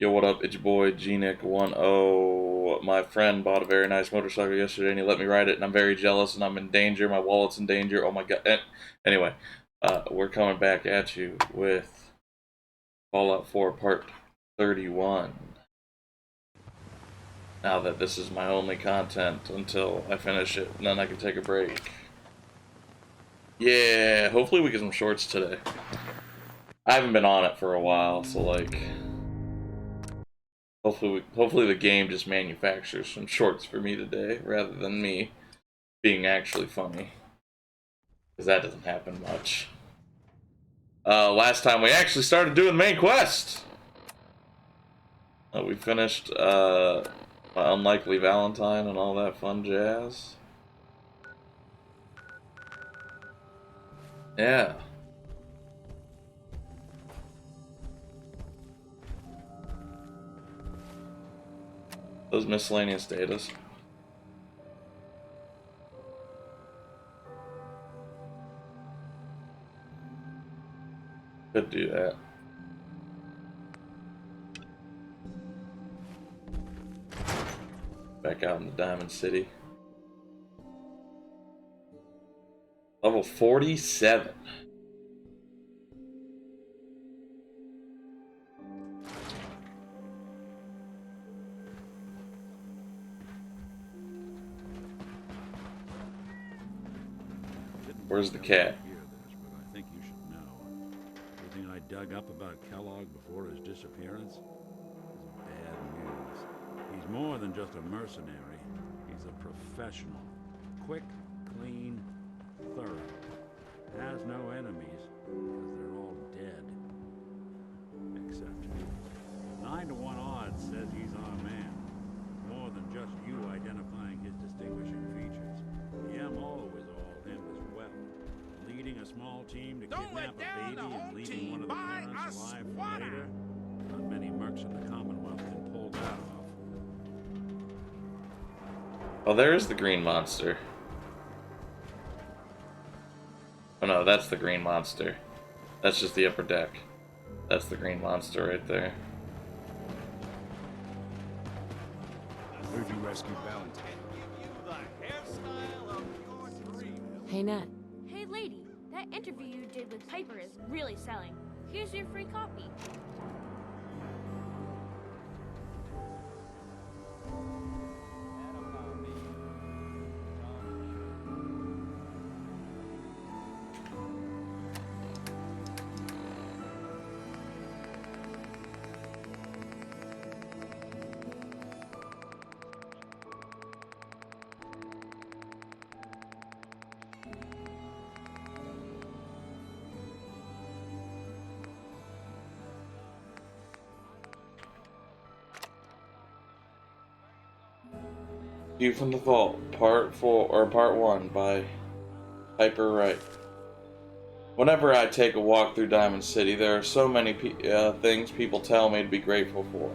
Yo, what up? It's your boy GNick10. My friend bought a very nice motorcycle yesterday and he let me ride it, and I'm very jealous and I'm in danger. My wallet's in danger. Oh my god. Anyway, we're coming back at you with Fallout 4 Part 31. Now that this is my only content until I finish it, and then I can take a break. Yeah, hopefully we get some shorts today. I haven't been on it for a while, so like, hopefully the game just manufactures some shorts for me today, rather than me being actually funny. Because that doesn't happen much. Last time we actually started doing the main quest! We finished, Unlikely Valentine and all that fun jazz. Yeah. Those miscellaneous datas. Could do that. Back out in the Diamond City. Level 47. Where's the cat? But I think you should know. Everything I dug up about Kellogg before his disappearance is bad news. He's more than just a mercenary. He's a professional. Quick, clean, thorough. Has no enemies because they're all dead. Except you. 9 to 1 odds says he's our man. More than just you identifying his distinguishing features. The MO is all him as well. Leading a small team to kidnap a baby and leaving one of the parents alive for later. Not many mercs in the Commonwealth can pull that off. Oh, there's the green monster. Oh no, that's the green monster. That's just the upper deck. That's the green monster right there. Heard you rescued Valentine. Hey, Nat. Hey lady, that interview you did with Piper is really selling. Here's your free copy. View from the Vault, Part 4 or Part 1 by Piper Wright. Whenever I take a walk through Diamond City, there are so many things people tell me to be grateful for.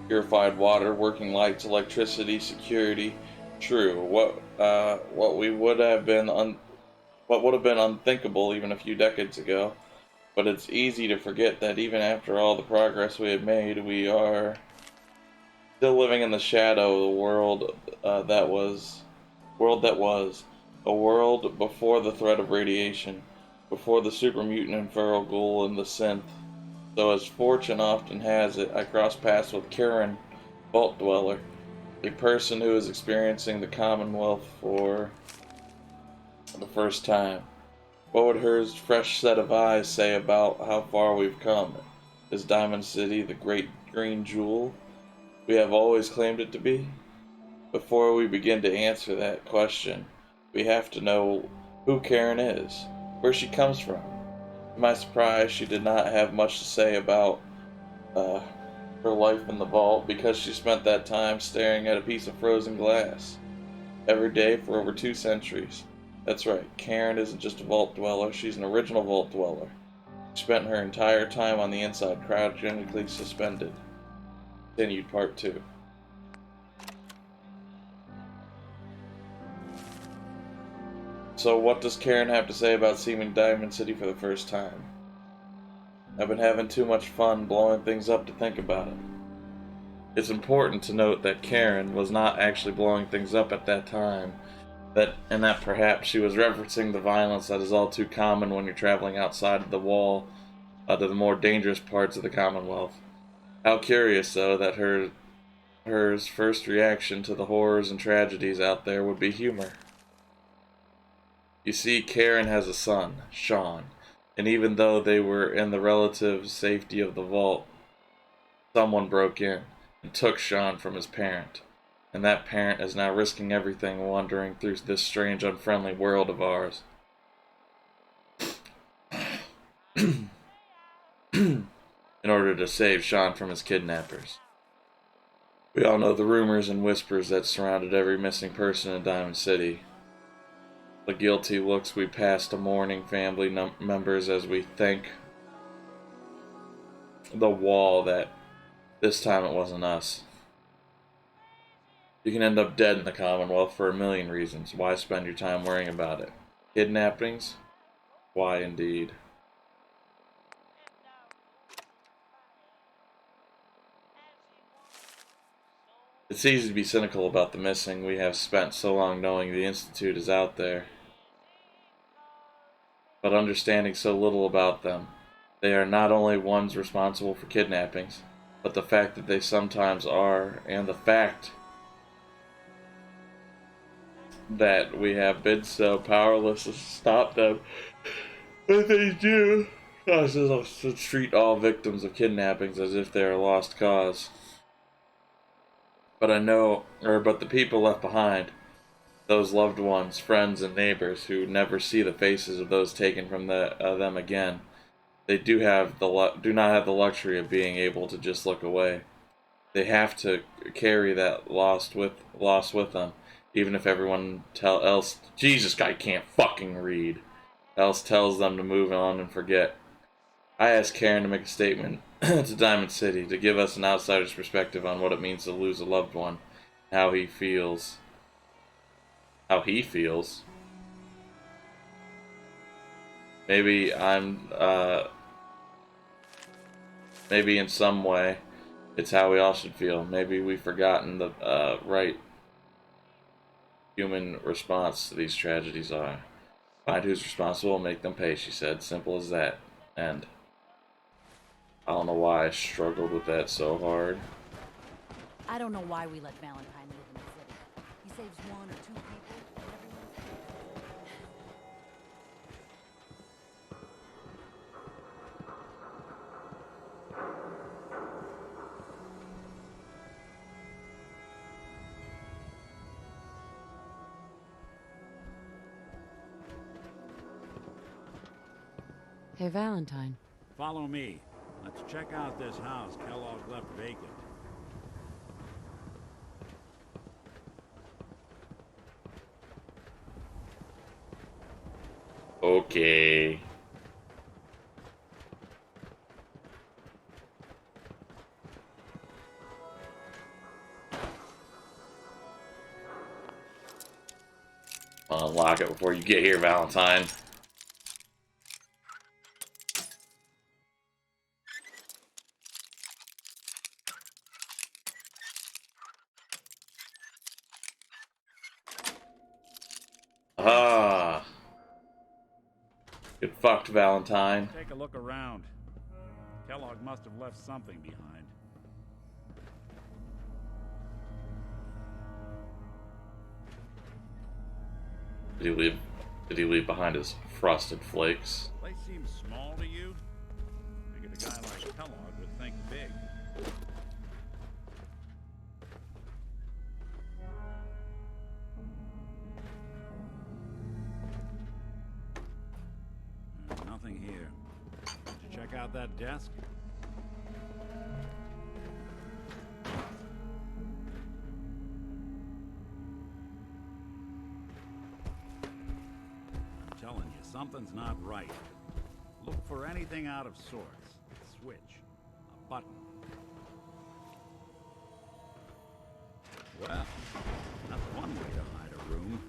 Purified water, working lights, electricity, security. True. What would have been unthinkable even a few decades ago. But it's easy to forget that even after all the progress we have made, we are still living in the shadow of the world that was, a world before the threat of radiation, before the super mutant and feral ghoul and the synth. So as fortune often has it, I crossed paths with Karen, Vault Dweller, a person who is experiencing the Commonwealth for the first time. What would her fresh set of eyes say about how far we've come? Is Diamond City the great green jewel we have always claimed it to be? Before we begin to answer that question, we have to know who Karen is, where she comes from. To my surprise, she did not have much to say about her life in the vault because she spent that time staring at a piece of frozen glass every day for over 2 centuries. That's right, Karen isn't just a vault dweller, she's an original vault dweller. She spent her entire time on the inside, cryogenically suspended. Continued Part 2. So what does Karen have to say about seeing Diamond City for the first time? I've been having too much fun blowing things up to think about it. It's important to note that Karen was not actually blowing things up at that time, and that perhaps she was referencing the violence that is all too common when you're traveling outside of the wall to the more dangerous parts of the Commonwealth. How curious, though, that her first reaction to the horrors and tragedies out there would be humor. You see, Karen has a son, Sean, and even though they were in the relative safety of the vault, someone broke in and took Sean from his parent. And that parent is now risking everything wandering through this strange, unfriendly world of ours. In order to save Sean from his kidnappers. We all know the rumors and whispers that surrounded every missing person in Diamond City. The guilty looks we pass to mourning family members as we thank the wall that this time it wasn't us. You can end up dead in the Commonwealth for a million reasons. Why spend your time worrying about it? Kidnappings? Why indeed? It's easy to be cynical about the missing. We have spent so long knowing the Institute is out there, but understanding so little about them. They are not only ones responsible for kidnappings, but the fact that they sometimes are, and the fact that we have been so powerless to stop them. But they do causes us to treat all victims of kidnappings as if they are a lost cause. But but the people left behind, those loved ones, friends, and neighbors who never see the faces of those taken from them again, they do not have the luxury of being able to just look away. They have to carry that loss with them, even if everyone else. Jesus, guy can't fucking read. Else tells them to move on and forget. I asked Karen to make a statement to Diamond City to give us an outsider's perspective on what it means to lose a loved one, how he feels. How he feels. Maybe maybe in some way, it's how we all should feel. Maybe we've forgotten the right human response to these tragedies are. Find who's responsible and make them pay, she said. Simple as that. And I don't know why I struggled with that so hard. I don't know why we let Valentine live in the city. He saves one or two people, and everyone's Hey, Valentine. Follow me. Let's check out this house Kellogg left vacant. Okay. Unlock it before you get here, Valentine. Ah. Get fucked, Valentine. Take a look around. Kellogg must have left something behind. Did he leave behind his frosted flakes? Place seems small to you? Figured a guy like Kellogg would think big. Nothing here. Did you check out that desk? I'm telling you, something's not right. Look for anything out of sorts. A switch. A button. Well, that's one way to hide a room.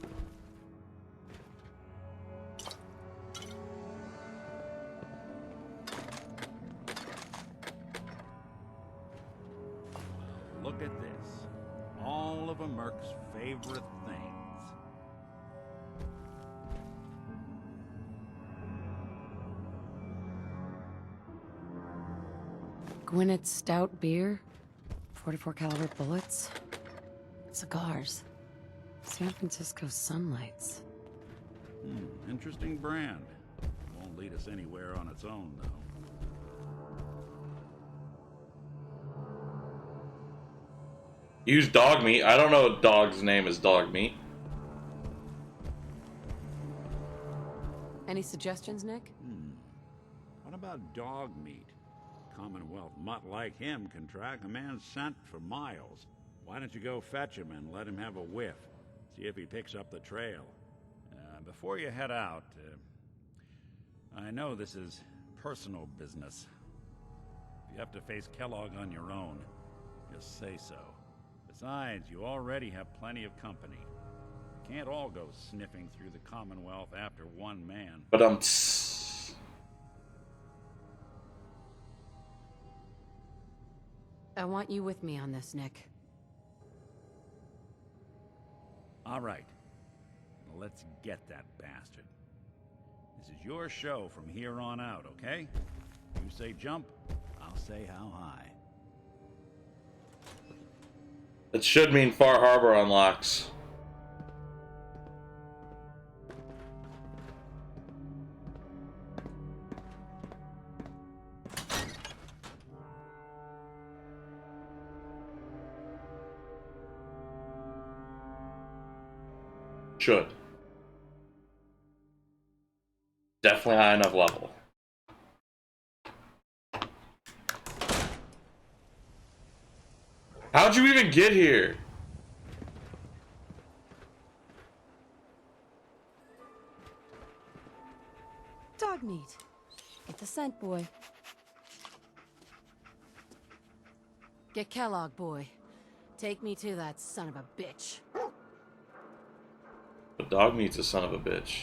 look at this. All of a Merc's favorite things. Gwinnett's stout beer, 44 caliber bullets, cigars, San Francisco sunlights. Interesting brand. Won't lead us anywhere on its own, though. Use dog meat. I don't know a dog's name is dog meat. Any suggestions, Nick? What about dog meat? Commonwealth mutt like him can track a man's scent for miles. Why don't you go fetch him and let him have a whiff? See if he picks up the trail. Before you head out, I know this is personal business. If you have to face Kellogg on your own, just say so. Besides, you already have plenty of company. You can't all go sniffing through the Commonwealth after one man. But I want you with me on this, Nick. All right. Let's get that bastard. This is your show from here on out, okay? You say jump, I'll say how high. it should mean Far Harbor unlocks. Should. Definitely high enough level. How'd you even get here? Dog meat. Get the scent, boy. Get Kellogg, boy. Take me to that son of a bitch. The dog meat's a son of a bitch.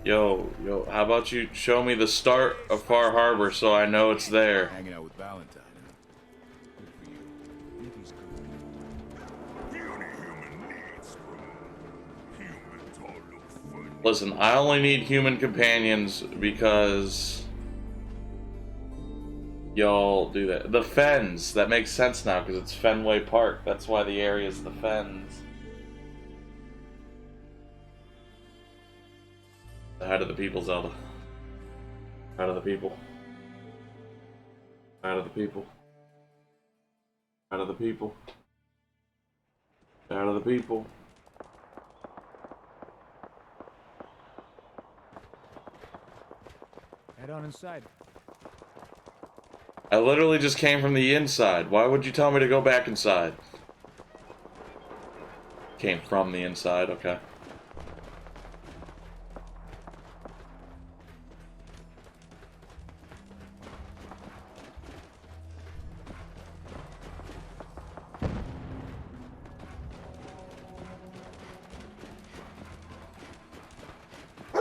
Yo, how about you show me the start of Far Harbor so I know it's there? Hanging out with Valentine, huh? Good for you. Think he's cool. The only human needs humans all look funny. Listen, I only need human companions because y'all do that. The Fens, that makes sense now because it's Fenway Park. That's why the area is the Fens. The head of the people, Zelda. Head of the people. Head of the people. Head of the people. Head of the people. Head on inside. I literally just came from the inside. Why would you tell me to go back inside? Came from the inside, okay.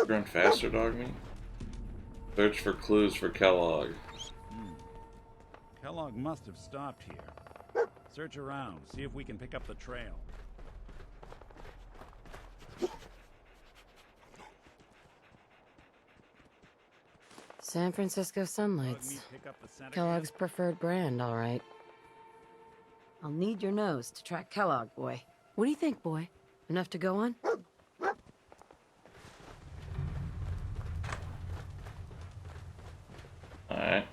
Run faster, dog meat. Search for clues for Kellogg. Kellogg must have stopped here. Search around, see if we can pick up the trail. San Francisco sunlights. Pick up the scent Kellogg's preferred brand, all right. I'll need your nose to track Kellogg, boy. What do you think, boy? Enough to go on? Alright.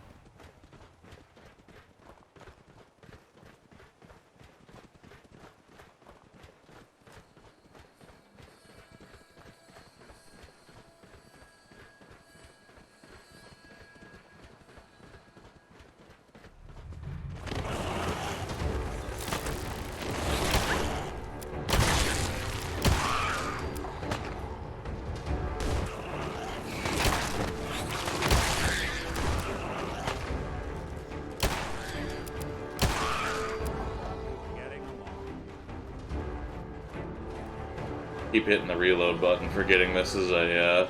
Keep hitting the reload button, forgetting this is a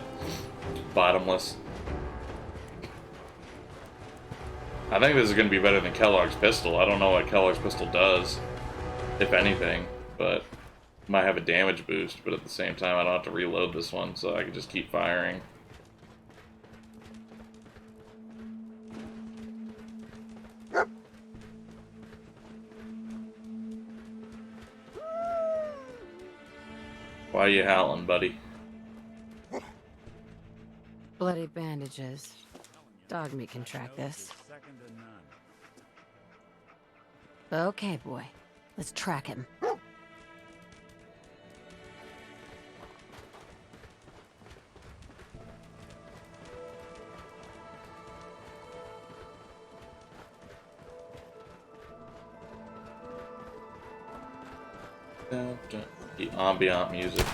bottomless. I think this is going to be better than Kellogg's pistol. I don't know what Kellogg's pistol does, if anything, but might have a damage boost, but at the same time I don't have to reload this one, so I can just keep firing. Why are you howling, buddy? Bloody bandages. Dog meat can track this. Second to none. Okay, boy. Let's track him. The ambient music.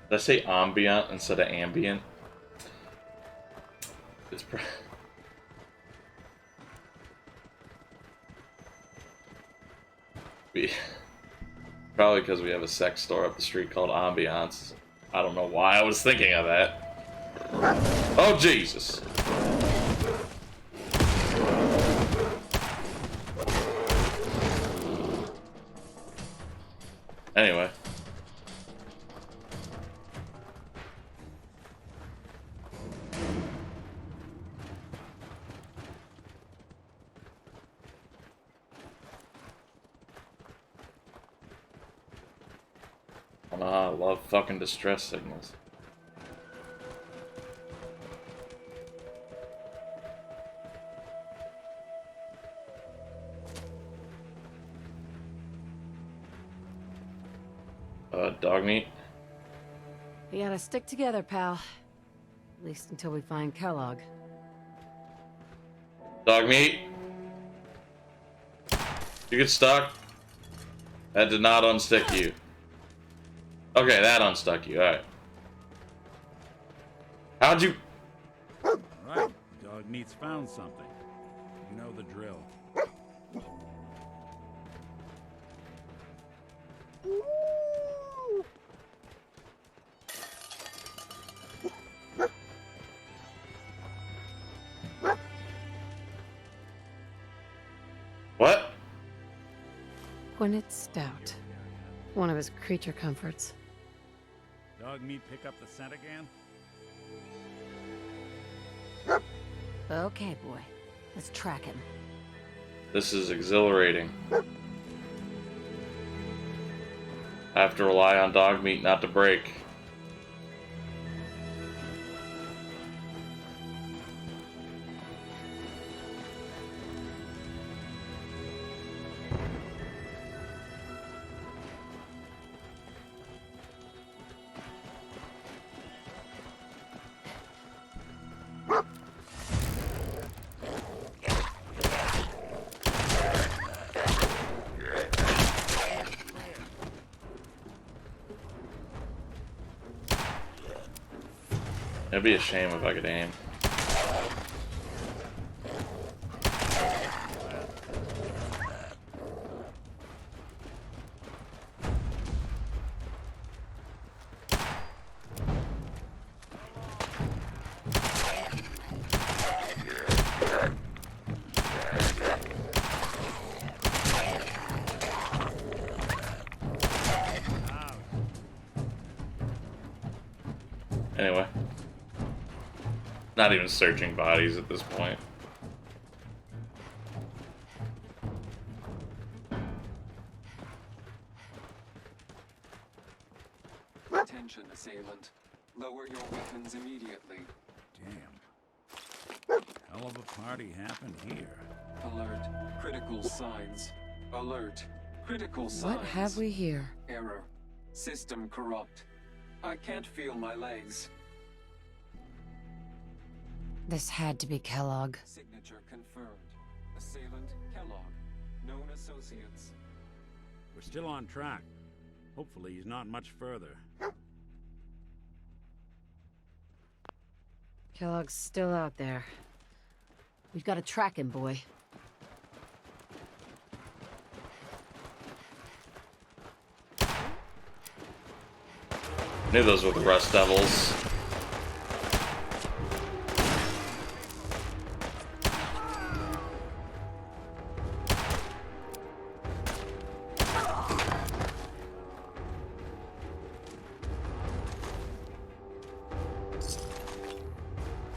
Did I say ambient instead of ambient? It's probably because we have a sex store up the street called Ambiance. I don't know why I was thinking of that. Oh, Jesus. Anyway. I love fucking distress signals. Dog meat. We gotta stick together, pal. At least until we find Kellogg. Dog meat. You get stuck. That did not unstick you. Okay, that unstuck you. Alright. How'd you... Right, dog meat's found something. You know the drill. What? Quinnet Stout. One of his creature comforts. Dog meat pick up the scent again? Okay, boy. Let's track him. This is exhilarating. I have to rely on dog meat not to break. It'd be a shame if I could aim. Anyway. Not even searching bodies at this point. Attention, assailant. Lower your weapons immediately. Damn. Hell of a party happened here. Alert. Critical signs. Alert. Critical signs. What have we here? Error. System corrupt. I can't feel my legs. This had to be Kellogg. Signature confirmed. Assailant Kellogg. Known associates. We're still on track. Hopefully he's not much further. Kellogg's still out there. We've got to track him, boy. Knew those were the Rust Devils.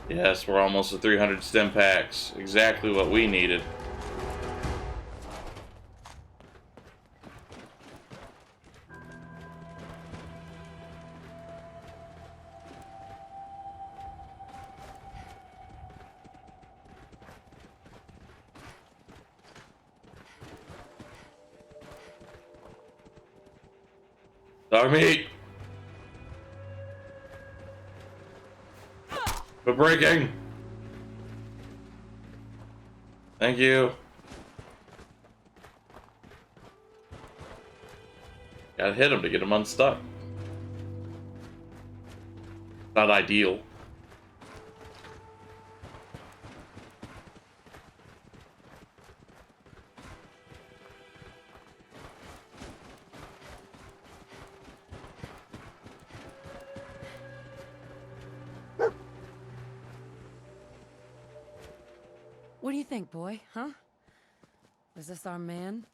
Yes, we're almost at 300 stim packs. Exactly what we needed. Dog meat! Quit breaking! Thank you. Gotta hit him to get him unstuck. Not ideal. What do you think, boy? Huh? Is this our man?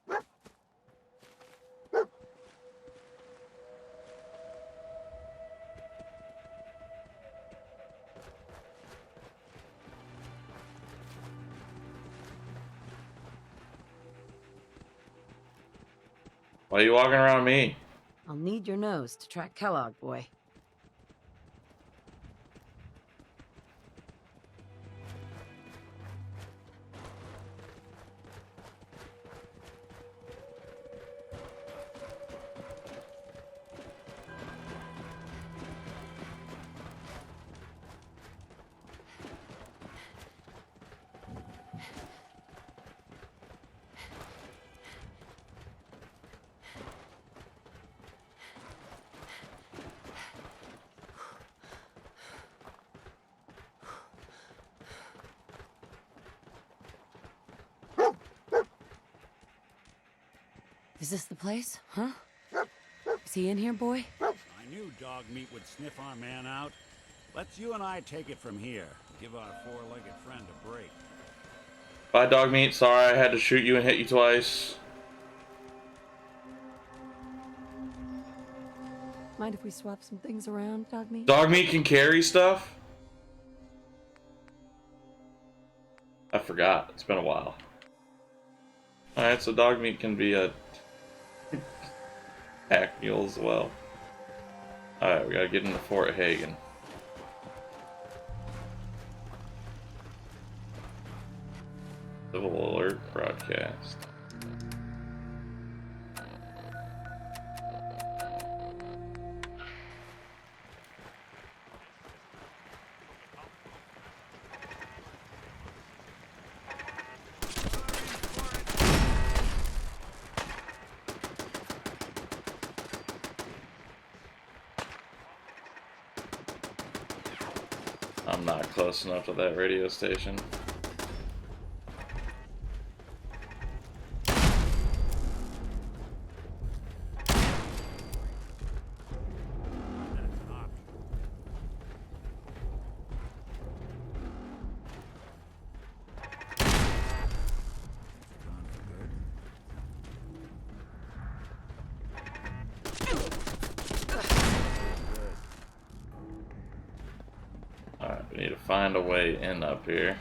Why are you walking around me? I'll need your nose to track Kellogg, boy. Is this the place? Huh? Is he in here, boy? I knew dog meat would sniff our man out. Let's you and I take it from here. Give our four-legged friend a break. Bye, dog meat. Sorry I had to shoot you and hit you twice. Mind if we swap some things around, dog meat? Dog meat can carry stuff? I forgot. It's been a while. Alright, so dog meat can be a pack mule as well. Alright, we gotta get into Fort Hagen. Civil alert broadcast. I'm not close enough to that radio station. That's not. Gone for good. Alright, we need to find a way in up here.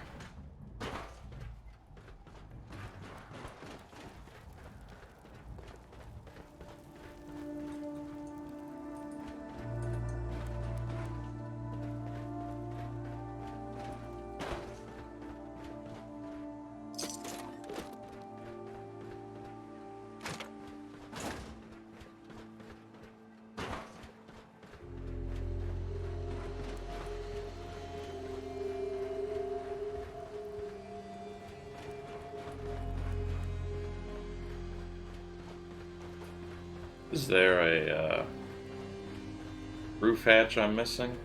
Is there a roof hatch I'm missing?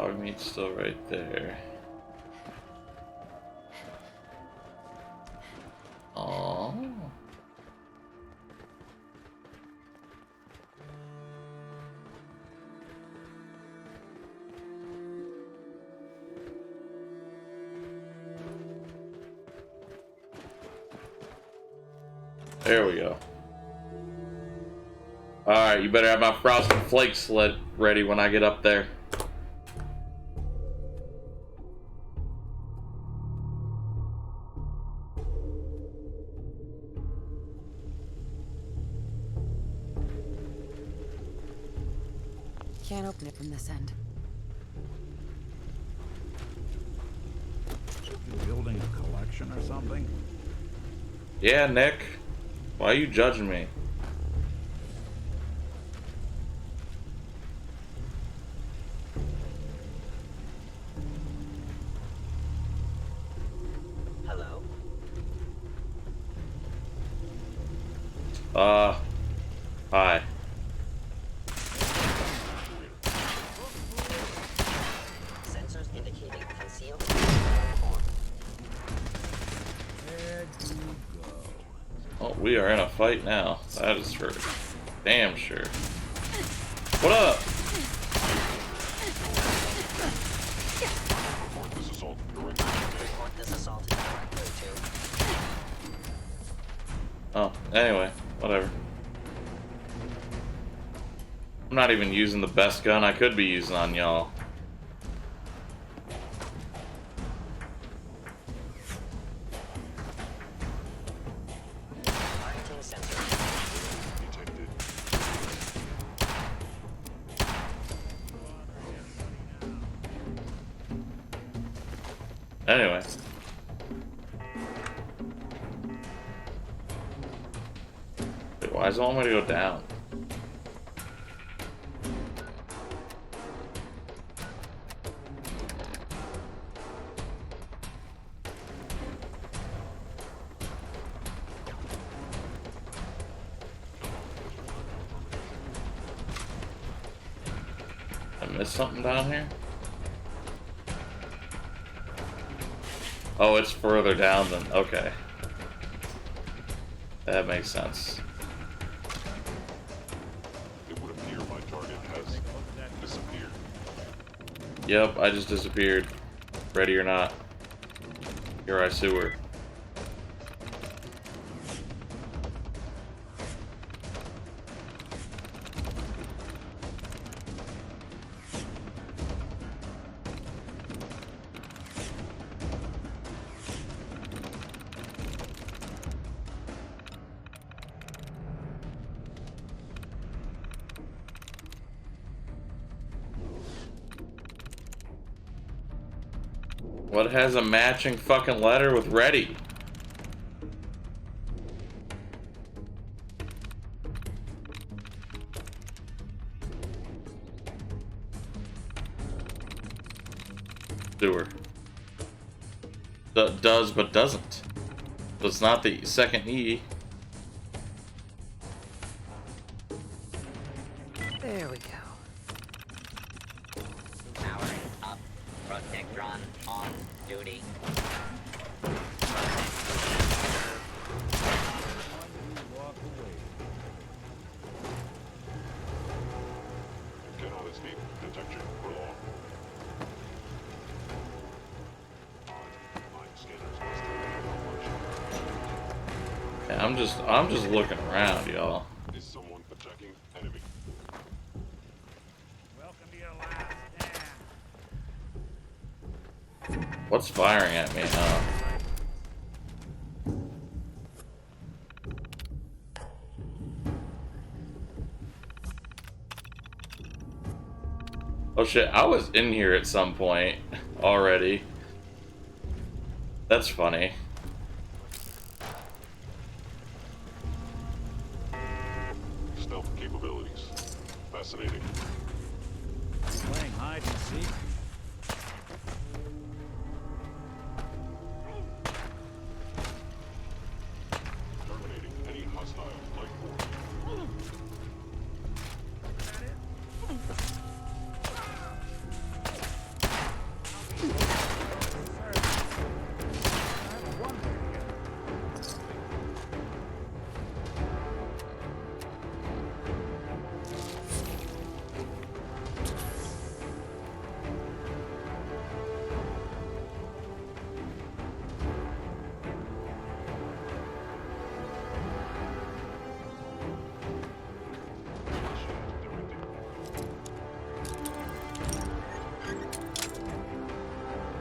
dog meat's still right there. Aww. There we go. Alright, you better have my frosted flakes sled ready when I get up there. Can't open it from this end. You building a collection or something? Yeah, Nick. Why are you judging me? Hello? Hi. Sensors indicating concealed. There you go. Oh, we are in a fight now. That is for damn sure. What up? Report this assault directly to me. Report this assault directly to. Oh, anyway, whatever. I'm not even using the best gun I could be using on y'all. Targeting sensor. Detected. Anyway. Wait, why does it want me to go down? I missed something down here? Oh, it's further down than... Okay. That makes sense. It would appear my target has disappeared. Yep, I just disappeared. Ready or not. Here I sewer. What has a matching fucking letter with ready? Sewer. Does but doesn't. So it's not the second E. There we go. Powering up. Protectron on duty. Walk away. Cannot escape detection for long. Mind scanners must have been Yeah, I'm just looking around, y'all. Is someone attacking enemy? Welcome to your last stand. What's firing at me, huh? Oh shit, I was in here at some point already. That's funny. Stealth capabilities. Fascinating. Playing hide and seek. Terminating any hostile life form.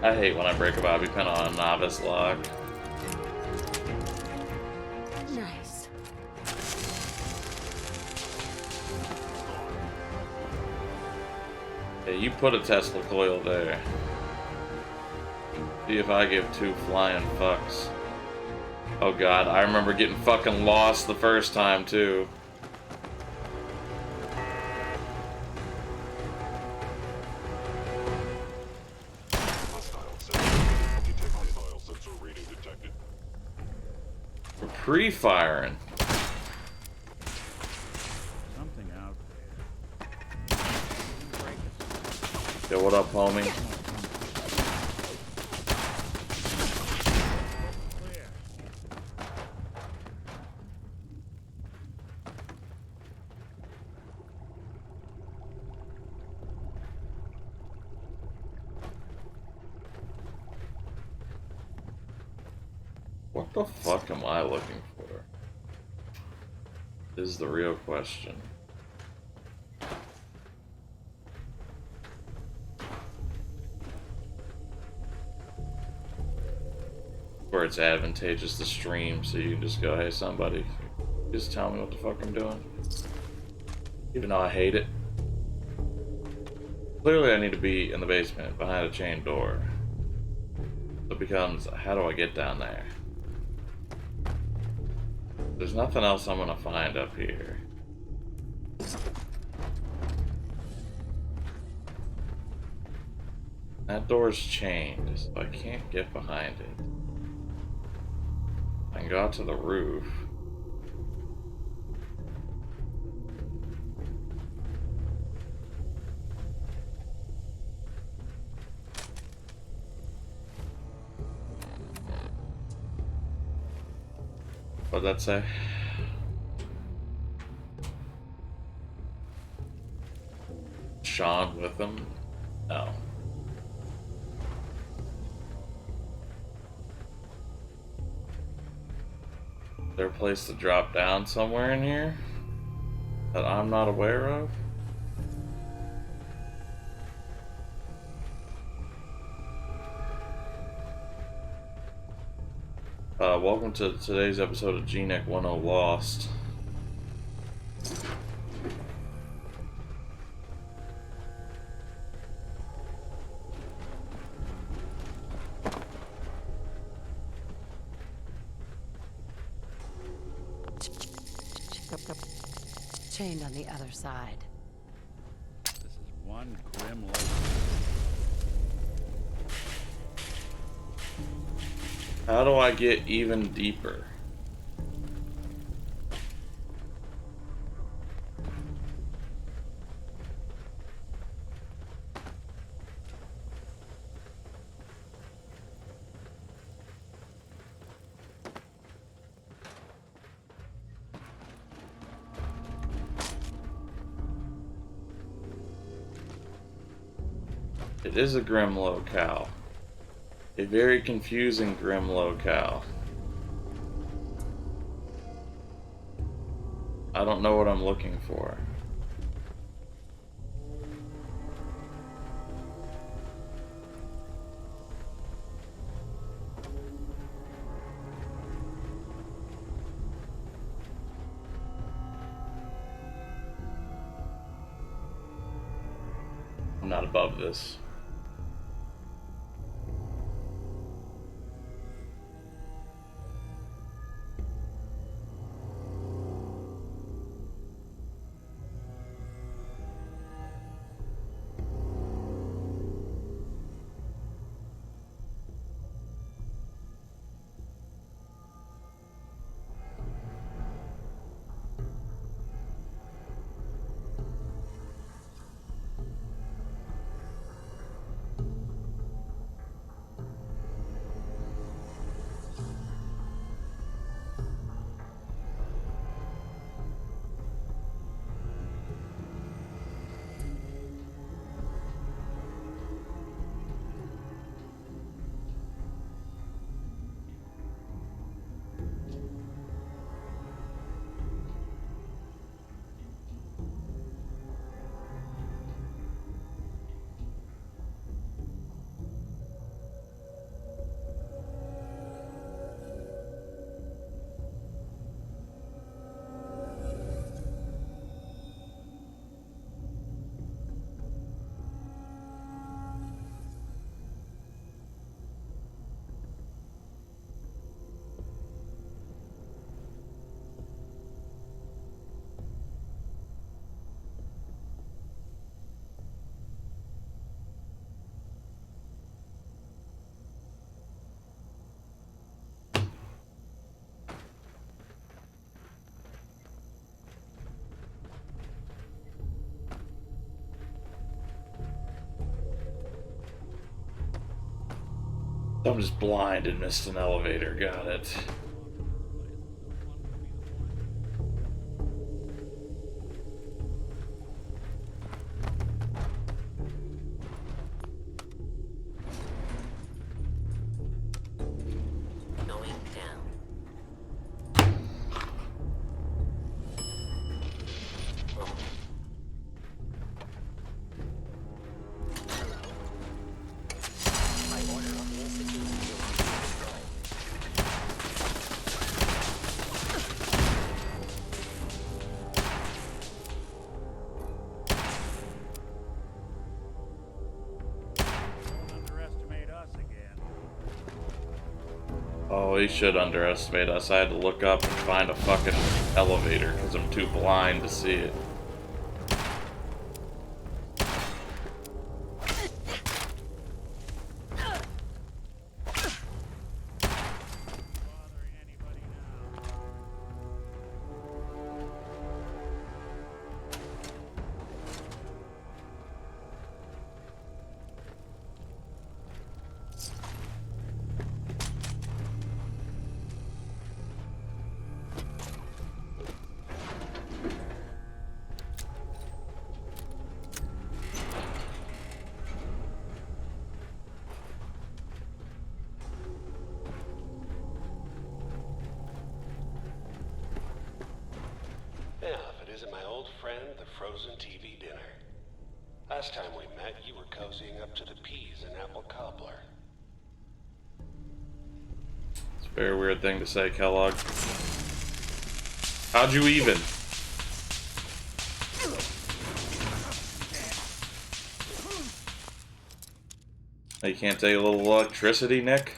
I hate when I break a bobby pin on a novice lock. Nice. Yeah, you put a Tesla coil there. See if I give two flying fucks. Oh god, I remember getting fucking lost the first time too. Hostile sensor reading detected. We're pre-firing. Something out there. Yo, what up, homie? What the fuck am I looking for? Is the real question. Where it's advantageous to stream, so you can just go, hey, somebody, just tell me what the fuck I'm doing. Even though I hate it. Clearly I need to be in the basement, behind a chain door. So it becomes, how do I get down there? There's nothing else I'm gonna find up here. That door's chained, so I can't get behind it. I can go out to the roof. What'd that say? Sean with them? No. Is there a place to drop down somewhere in here that I'm not aware of? Welcome to today's episode of GNEC 10 Lost. Chained on the other side. This is one grim life. How do I get even deeper? It is a grim locale. A very confusing grim locale. I don't know what I'm looking for. I'm not above this. I'm just blind and missed an elevator. Got it. Going down. Oh. By order of the Institute, you are destroyed. Don't underestimate us again. Oh, he should underestimate us. I had to look up and find a fucking elevator because I'm too blind to see it. Bothering anybody now? Yeah, if it isn't my old friend, the frozen TV dinner. Last time we met, you were cozying up to the peas and apple cobbler. It's a very weird thing to say, Kellogg. How'd you even? You can't take a little electricity, Nick?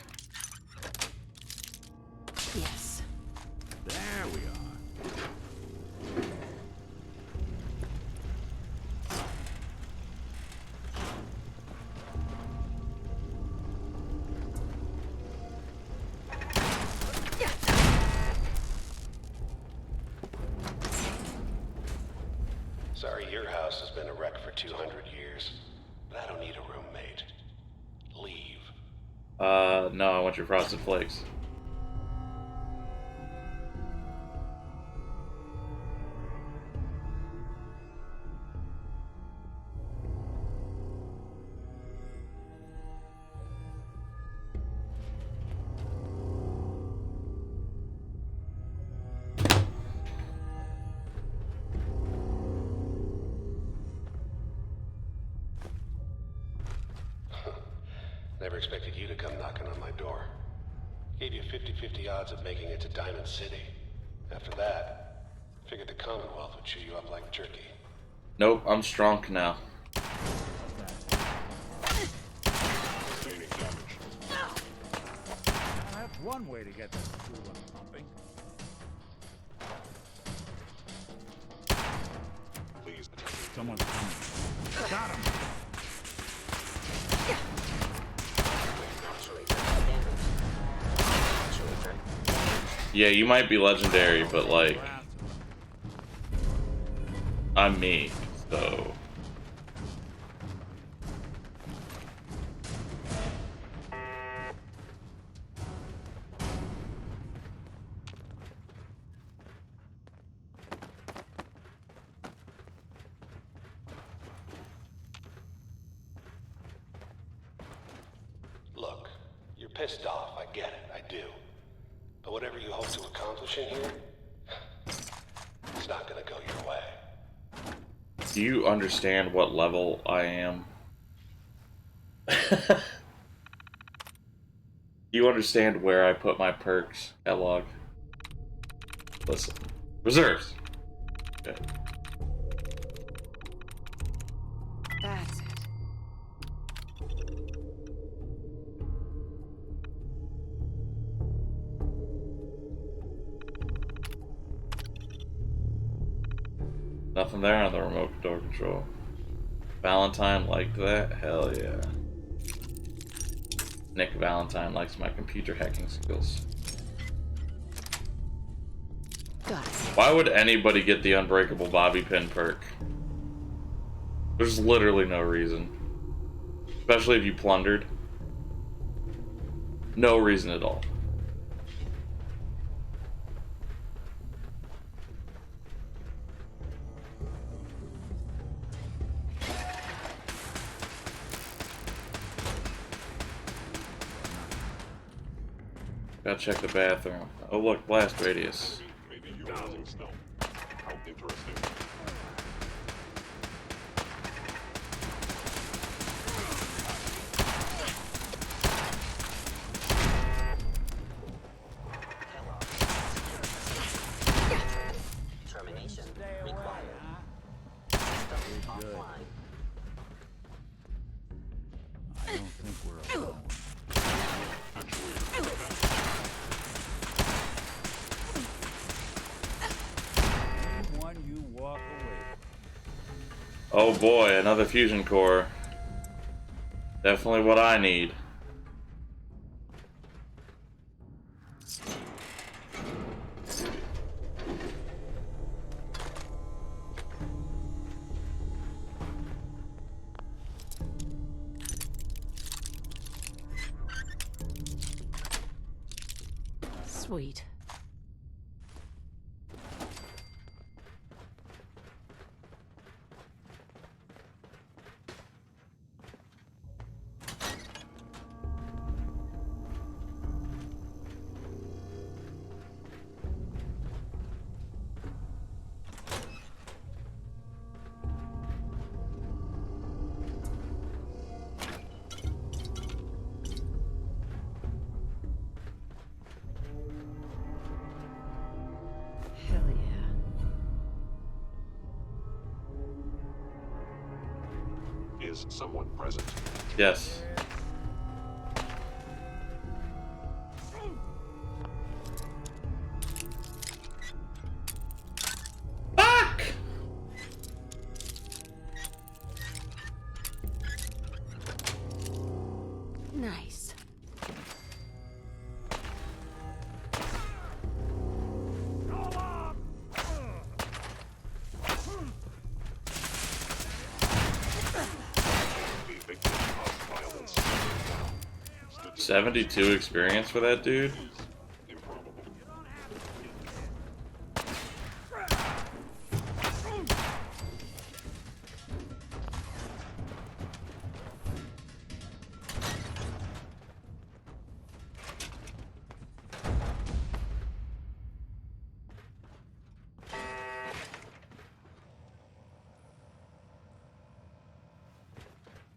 Yes. There we are. Sorry your house has been a wreck for 200 years, but I don't need a roommate. Leave. No, I want your frosted flakes. Never expected you to come knocking on my door. Gave you 50-50 odds of making it to Diamond City. After that, figured the Commonwealth would chew you up like jerky. Nope, I'm strong now. Sustaining damage. Now, that's one way to get the coolant pumping. Please. Someone's coming. Got him. Yeah, you might be legendary, but like, I'm me, so. Look, you're pissed off, I get it, I do. But whatever you hope to accomplish in here, it's not gonna go your way. Do you understand what level I am? Do you understand where I put my perks, Kellogg? Listen. Reserves! Okay. That's it. Nothing there on the remote door control. Valentine liked that? Hell yeah. Nick Valentine likes my computer hacking skills. Got it. Why would anybody get the Unbreakable Bobby Pin perk? There's literally no reason. Especially if you plundered. No reason at all. Gotta check the bathroom. Oh look, blast radius. Maybe you're using stealth. How interesting. Termination Stay away, required. huh? System Good. offline. I don't think we're alone. Anyone you walk away from. Oh boy, another fusion core. Definitely what I need. Sweet. Hell yeah. Is someone present? Yes. Fuck! Nice. A victim of violence. 72 experience for that dude? Improbable.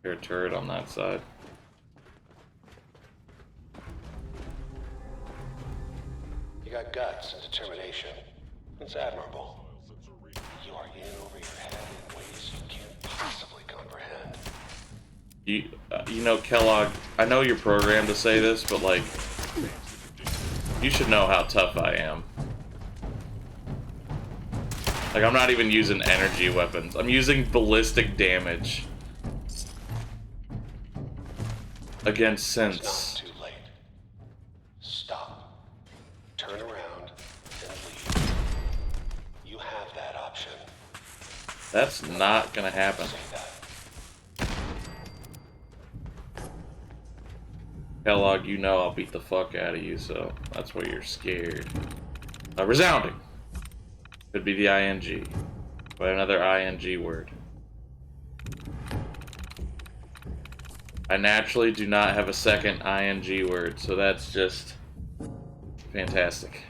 Hear a turret on that side. You got guts and determination. It's admirable. You are in over your head in ways you can't possibly comprehend. You know, Kellogg, I know you're programmed to say this, but like, you should know how tough I am. Like, I'm not even using energy weapons. I'm using ballistic damage against It's synths. not too late. Stop. Turn around and leave. You have that option. That's not gonna happen. Say that. Kellogg, you know I'll beat the fuck out of you, so that's why you're scared. Resounding. Could be the ing. But another ing word. I naturally do not have a second ing word, so that's just fantastic.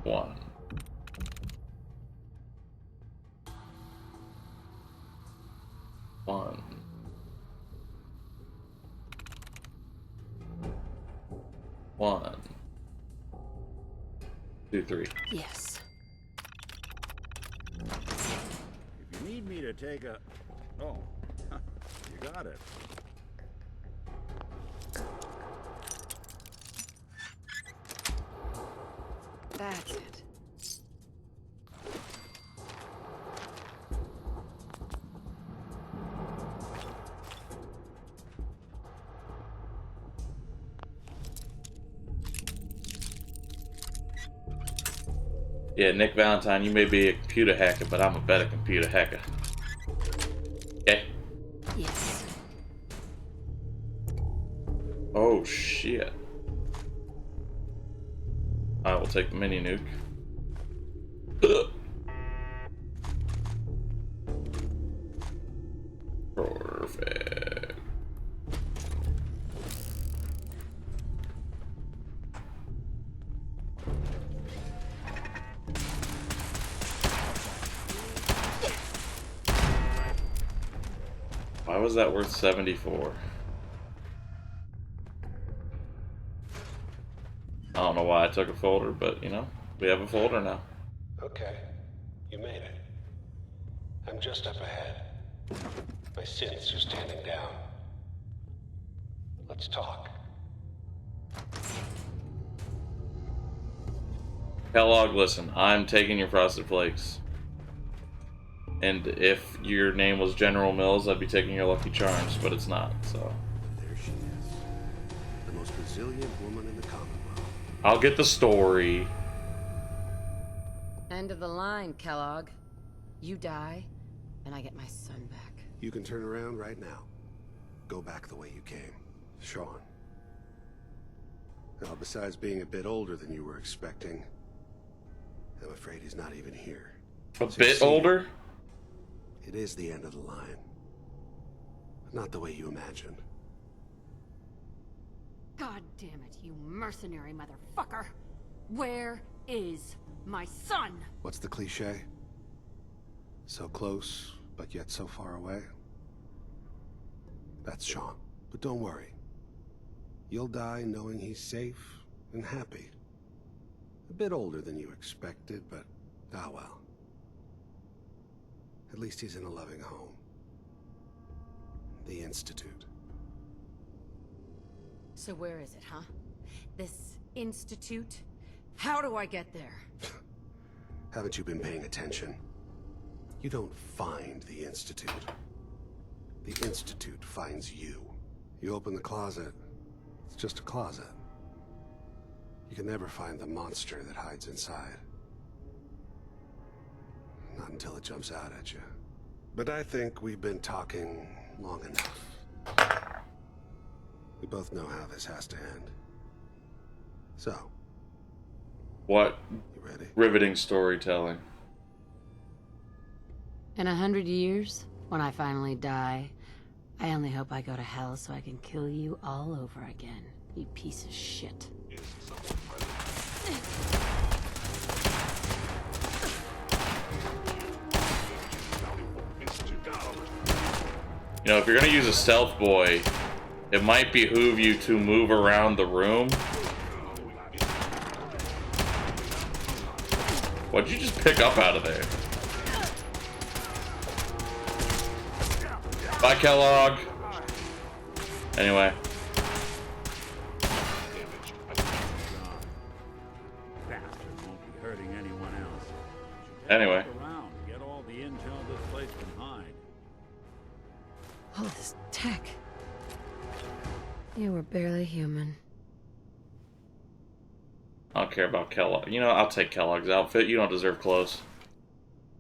One. One. One. 2, 3. Yes. If you need me to take a... Oh, you got it. That's it. Yeah, Nick Valentine, you may be a computer hacker, but I'm a better computer hacker. Okay? Yes. Oh, shit. I will take the mini nuke. Perfect. Why was that worth 74? I don't know why I took a folder, but you know, we have a folder now. Okay, you made it. I'm just up ahead. My synths are standing down. Let's talk. Kellogg, listen, I'm taking your Frosted Flakes. And if your name was General Mills, I'd be taking your Lucky Charms, but it's not, so. There she is. The most resilient woman in the Commonwealth. I'll get the story. End of the line, Kellogg. You die, and I get my son back. You can turn around right now. Go back the way you came. Sean. Now, besides being a bit older than you were expecting, I'm afraid he's not even here. A bit older? It is the end of the line. Not the way you imagined. God damn it, you mercenary motherfucker! Where is my son? What's the cliche? So close, but yet so far away? That's Sean. But don't worry. You'll die knowing he's safe and happy. A bit older than you expected, but ah well. At least he's in a loving home. The Institute. So where is it, huh? This institute? How do I get there? Haven't you been paying attention? You don't find the Institute. The Institute finds you. You open the closet, it's just a closet. You can never find the monster that hides inside. Not until it jumps out at you. But I think we've been talking long enough. We both know how this has to end. So, What you ready? riveting storytelling. In 100 years, when I finally die, I only hope I go to hell so I can kill you all over again, you piece of shit. You know, if you're gonna use a stealth boy, it might behoove you to move around the room. What'd you just pick up out of there? Bye, Kellogg. Anyway. Bastard won't be hurting anyone else. Anyway. Look around, get all the intel this place can hide. All this tech. You were barely human. I don't care about Kellogg. You know, I'll take Kellogg's outfit. You don't deserve clothes.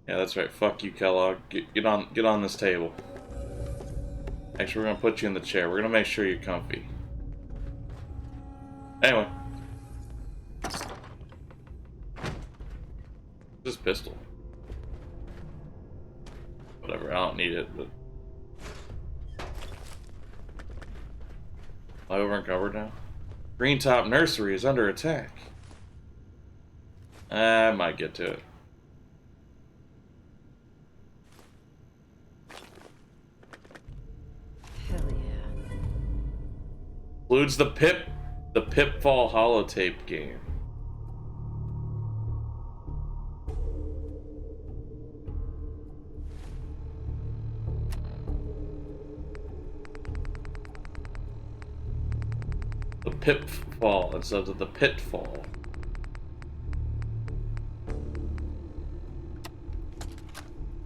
Yeah, that's right. Fuck you, Kellogg. Get on this table. Actually, we're gonna put you in the chair. We're gonna make sure you're comfy. Anyway. This pistol. Whatever, I don't need it, but... Am I over and covered now? Green Top Nursery is under attack. I might get to it. Hell yeah. Includes the Pitfall holotape game. The Pitfall instead of the Pitfall.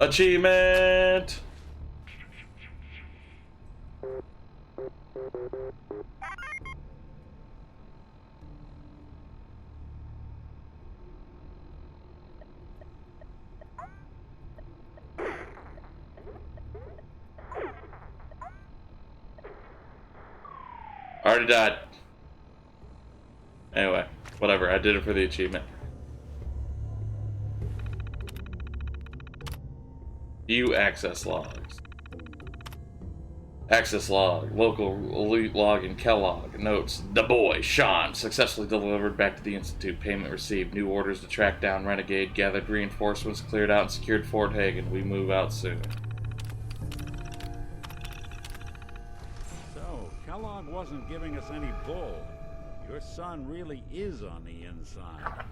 Achievement! already died. Anyway, whatever. I did it for the achievement. View access logs. Access log. Local elite log in Kellogg. Notes. The boy, Sean, successfully delivered back to the Institute. Payment received. New orders to track down Renegade. Gathered reinforcements. Cleared out and secured Fort Hagen. We move out soon. So, Kellogg wasn't giving us any bull. Your son really is on the inside.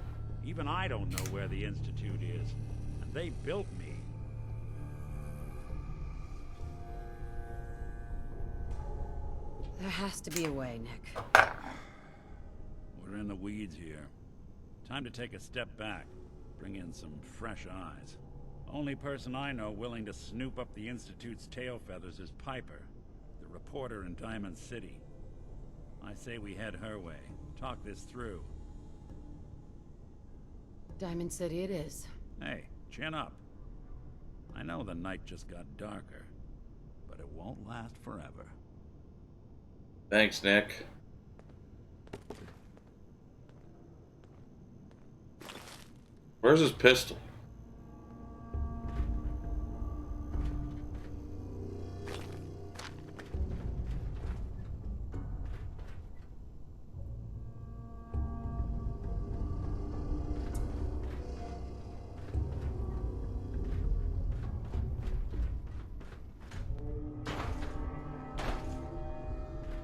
Even I don't know where the Institute is. And they built me. There has to be a way, Nick. We're in the weeds here. Time to take a step back. Bring in some fresh eyes. Only person I know willing to snoop up the Institute's tail feathers is Piper, the reporter in Diamond City. I say we head her way. Talk this through. Diamond City it is. Hey, chin up. I know the night just got darker, but it won't last forever. Thanks, Nick. Where's his pistol?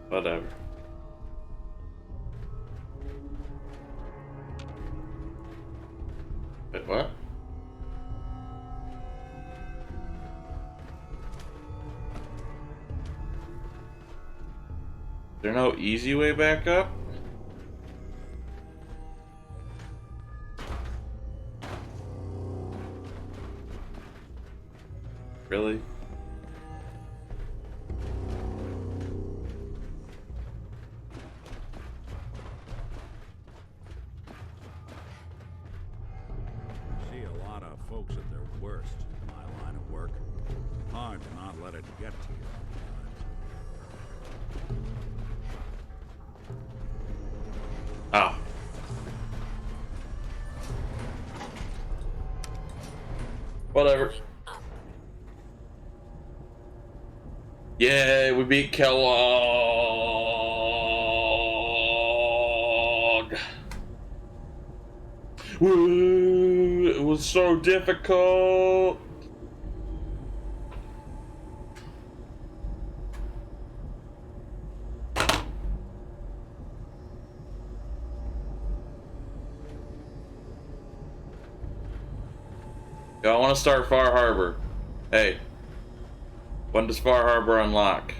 Whatever. Wait, what? Is there no easy way back up? Really? Folks at their worst in my line of work. Hard to not let it get to you. Oh. Whatever. Yeah, we beat Kellogg. Woo, it was so difficult. Yo, I want to start Far Harbor. Hey, when does Far Harbor unlock?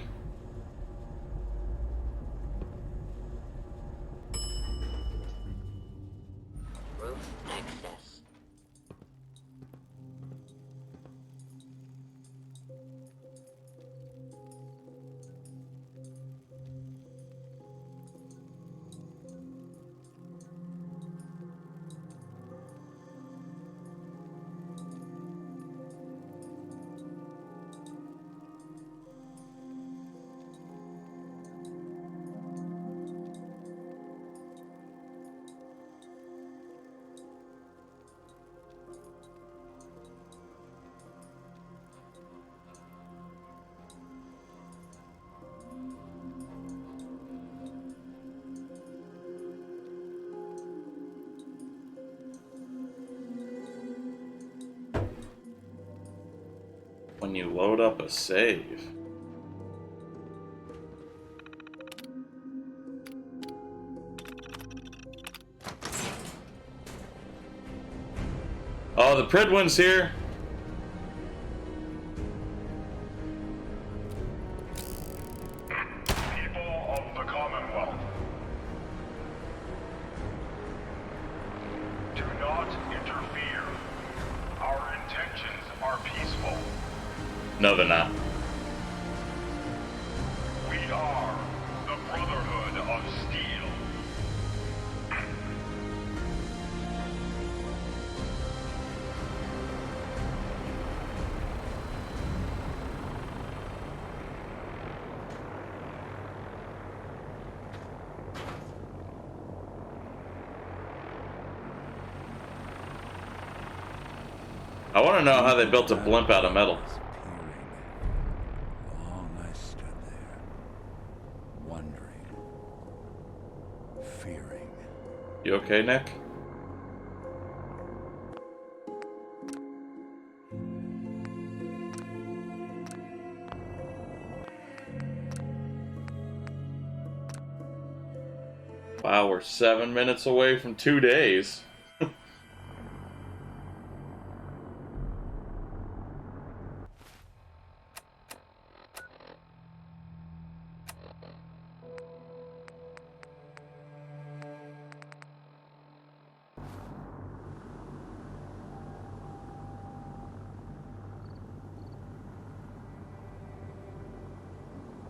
Roof access. When you load up a save. Oh, the Pridwin's here. People of the Commonwealth, do not interfere. Our intentions are peaceful. No, they're not. We are the Brotherhood of Steel. I want to know how they built a blimp out of metal. Long I stood there, wondering, fearing. You okay, Nick? Wow, we're 7 minutes away from 2 days.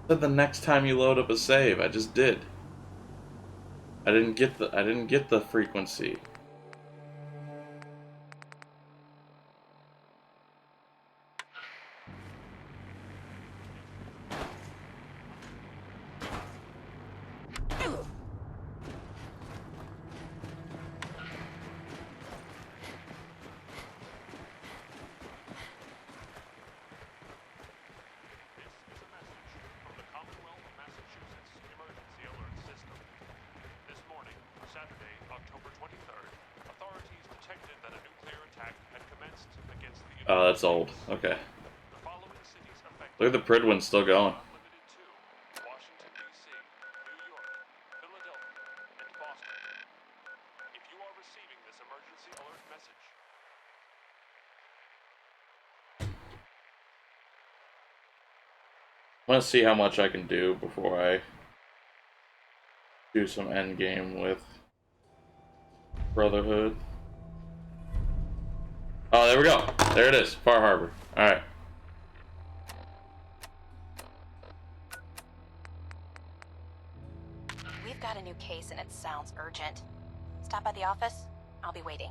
Said the next time you load up a save, I just did. I didn't get the frequency. Oh, that's old. Okay. Look at the Pridwin still going. I want to see how much I can do before I do some endgame with Brotherhood. Oh, there we go. There it is. Far Harbor. Alright. We've got a new case and it sounds urgent. Stop by the office. I'll be waiting.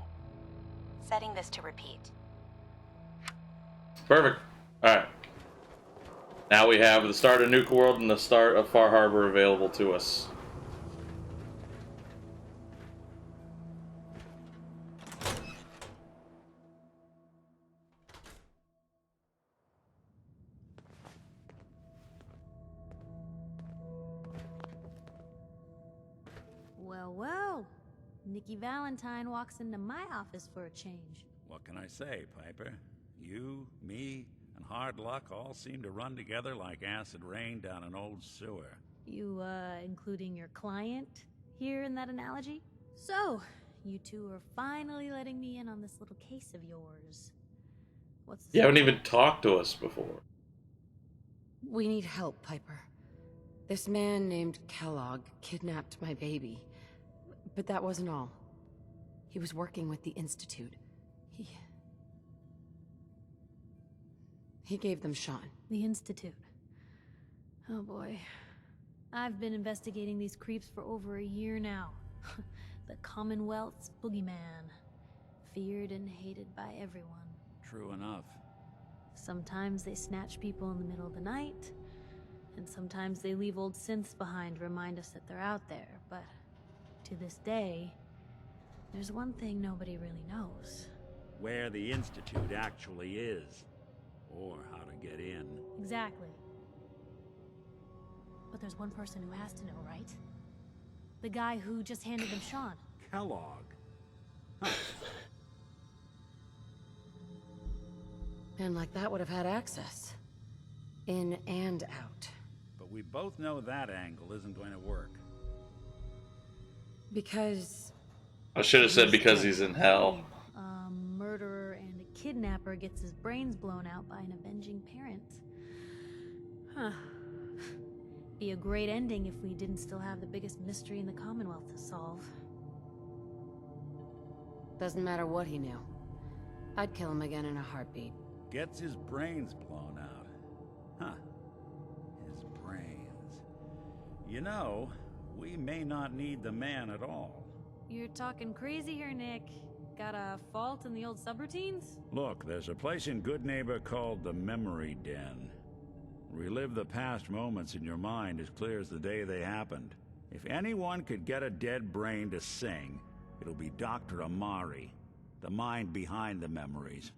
Setting this to repeat. Perfect. Alright. Now we have the start of Nuke World and the start of Far Harbor available to us. Well, well. Nikki Valentine walks into my office for a change. What can I say, Piper? You, me, and hard luck all seem to run together like acid rain down an old sewer. You, including your client here in that analogy? So, you two are finally letting me in on this little case of yours. What's the You haven't even talked to us before. We need help, Piper. This man named Kellogg kidnapped my baby. But that wasn't all. He was working with the Institute. He gave them Sean. The Institute. Oh boy. I've been investigating these creeps for over a year now. The Commonwealth's boogeyman. Feared and hated by everyone. True enough. Sometimes they snatch people in the middle of the night, and sometimes they leave old synths behind to remind us that they're out there, but to this day, there's one thing nobody really knows. Where the Institute actually is. Or how to get in. Exactly. But there's one person who has to know, right? The guy who just handed them Sean. Kellogg. Huh. Man like that would have had access. In and out. But we both know that angle isn't going to work. Because... I should have said because he's in hell. A murderer and a kidnapper gets his brains blown out by an avenging parent. Huh. Be a great ending if we didn't still have the biggest mystery in the Commonwealth to solve. Doesn't matter what he knew. I'd kill him again in a heartbeat. Gets his brains blown out. Huh. His brains. You know, we may not need the man at all. You're talking crazy here, Nick. Got a fault in the old subroutines? Look, there's a place in Good Neighbor called the Memory Den. Relive the past moments in your mind as clear as the day they happened. If anyone could get a dead brain to sing, it'll be Dr. Amari, the mind behind the memories.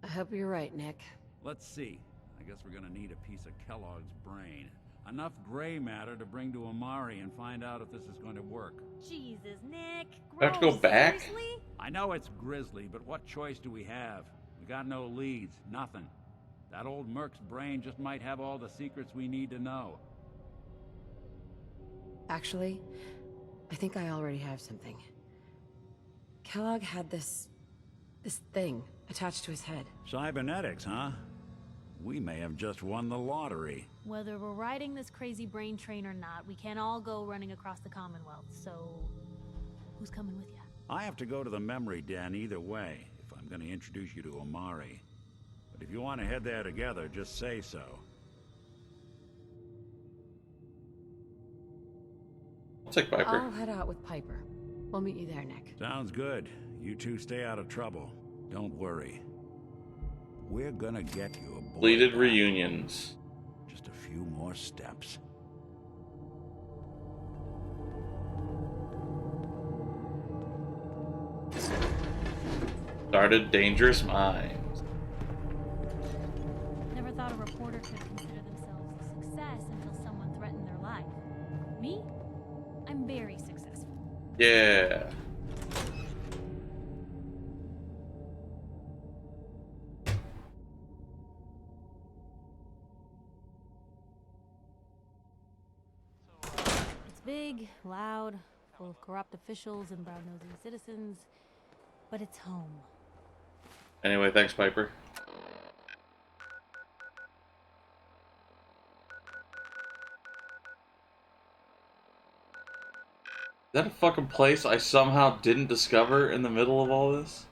I hope you're right, Nick. Let's see. I guess we're gonna need a piece of Kellogg's brain. Enough gray matter to bring to Amari and find out if this is going to work. Jesus, Nick. I have to go Gross. back? Seriously? I know it's grisly, but what choice do we have? We got no leads, nothing. That old Merc's brain just might have all the secrets we need to know. Actually, I think I already have something. Kellogg had this thing attached to his head. Cybernetics, huh? We may have just won the lottery. Whether we're riding this crazy brain train or not, we can't all go running across the Commonwealth, so... who's coming with you? I have to go to the memory den either way, if I'm going to introduce you to Amari. But if you want to head there together, just say so. I'll take Piper. I'll head out with Piper. We'll meet you there, Nick. Sounds good. You two stay out of trouble. Don't worry. We're gonna get you a boy Completed back. reunions. Just a few more steps. Started Dangerous Minds. Never thought a reporter could consider themselves a success until someone threatened their life. Me? I'm very successful. Yeah. It's big, loud, full of corrupt officials and brown-nosing citizens, but it's home. Anyway, thanks, Piper. Is that a fucking place I somehow didn't discover in the middle of all this?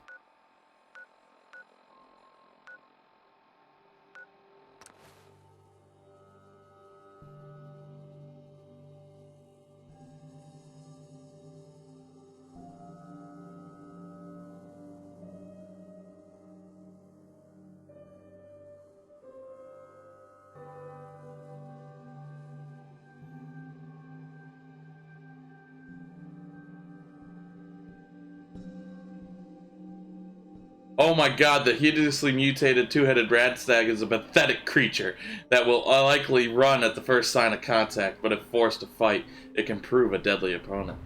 Oh my god, the hideously mutated two-headed radstag is a pathetic creature that will likely run at the first sign of contact, but if forced to fight, it can prove a deadly opponent.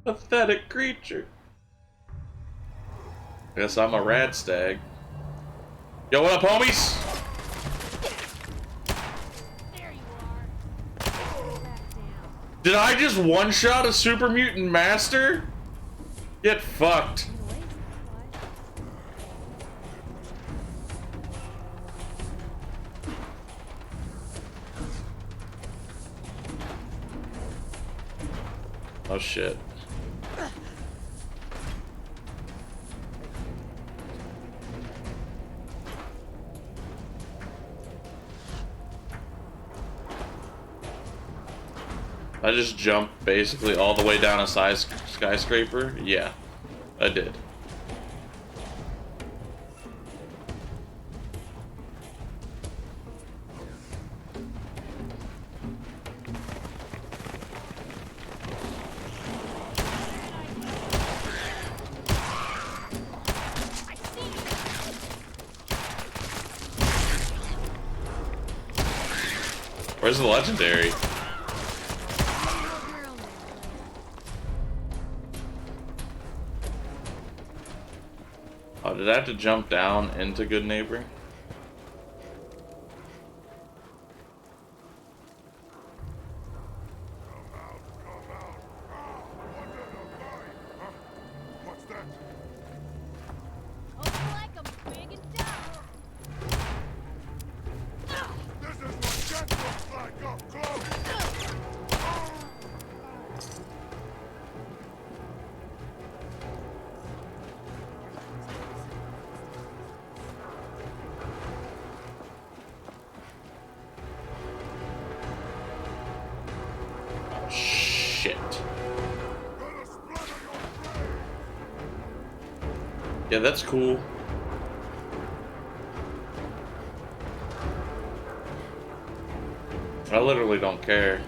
Pathetic creature. Guess I'm a radstag. Yo, what up, homies? There you are. Back down. Did I just one-shot a super mutant master? Get fucked. Oh shit. I just jumped basically all the way down a skyscraper? Yeah, I did. Where's the legendary? Oh, did I have to jump down into Good Neighbor? What's that? Hope you like 'em big and dumb. This is what death looks like up close! Shit. Gonna splatter your brain! Yeah, that's cool. I literally don't care.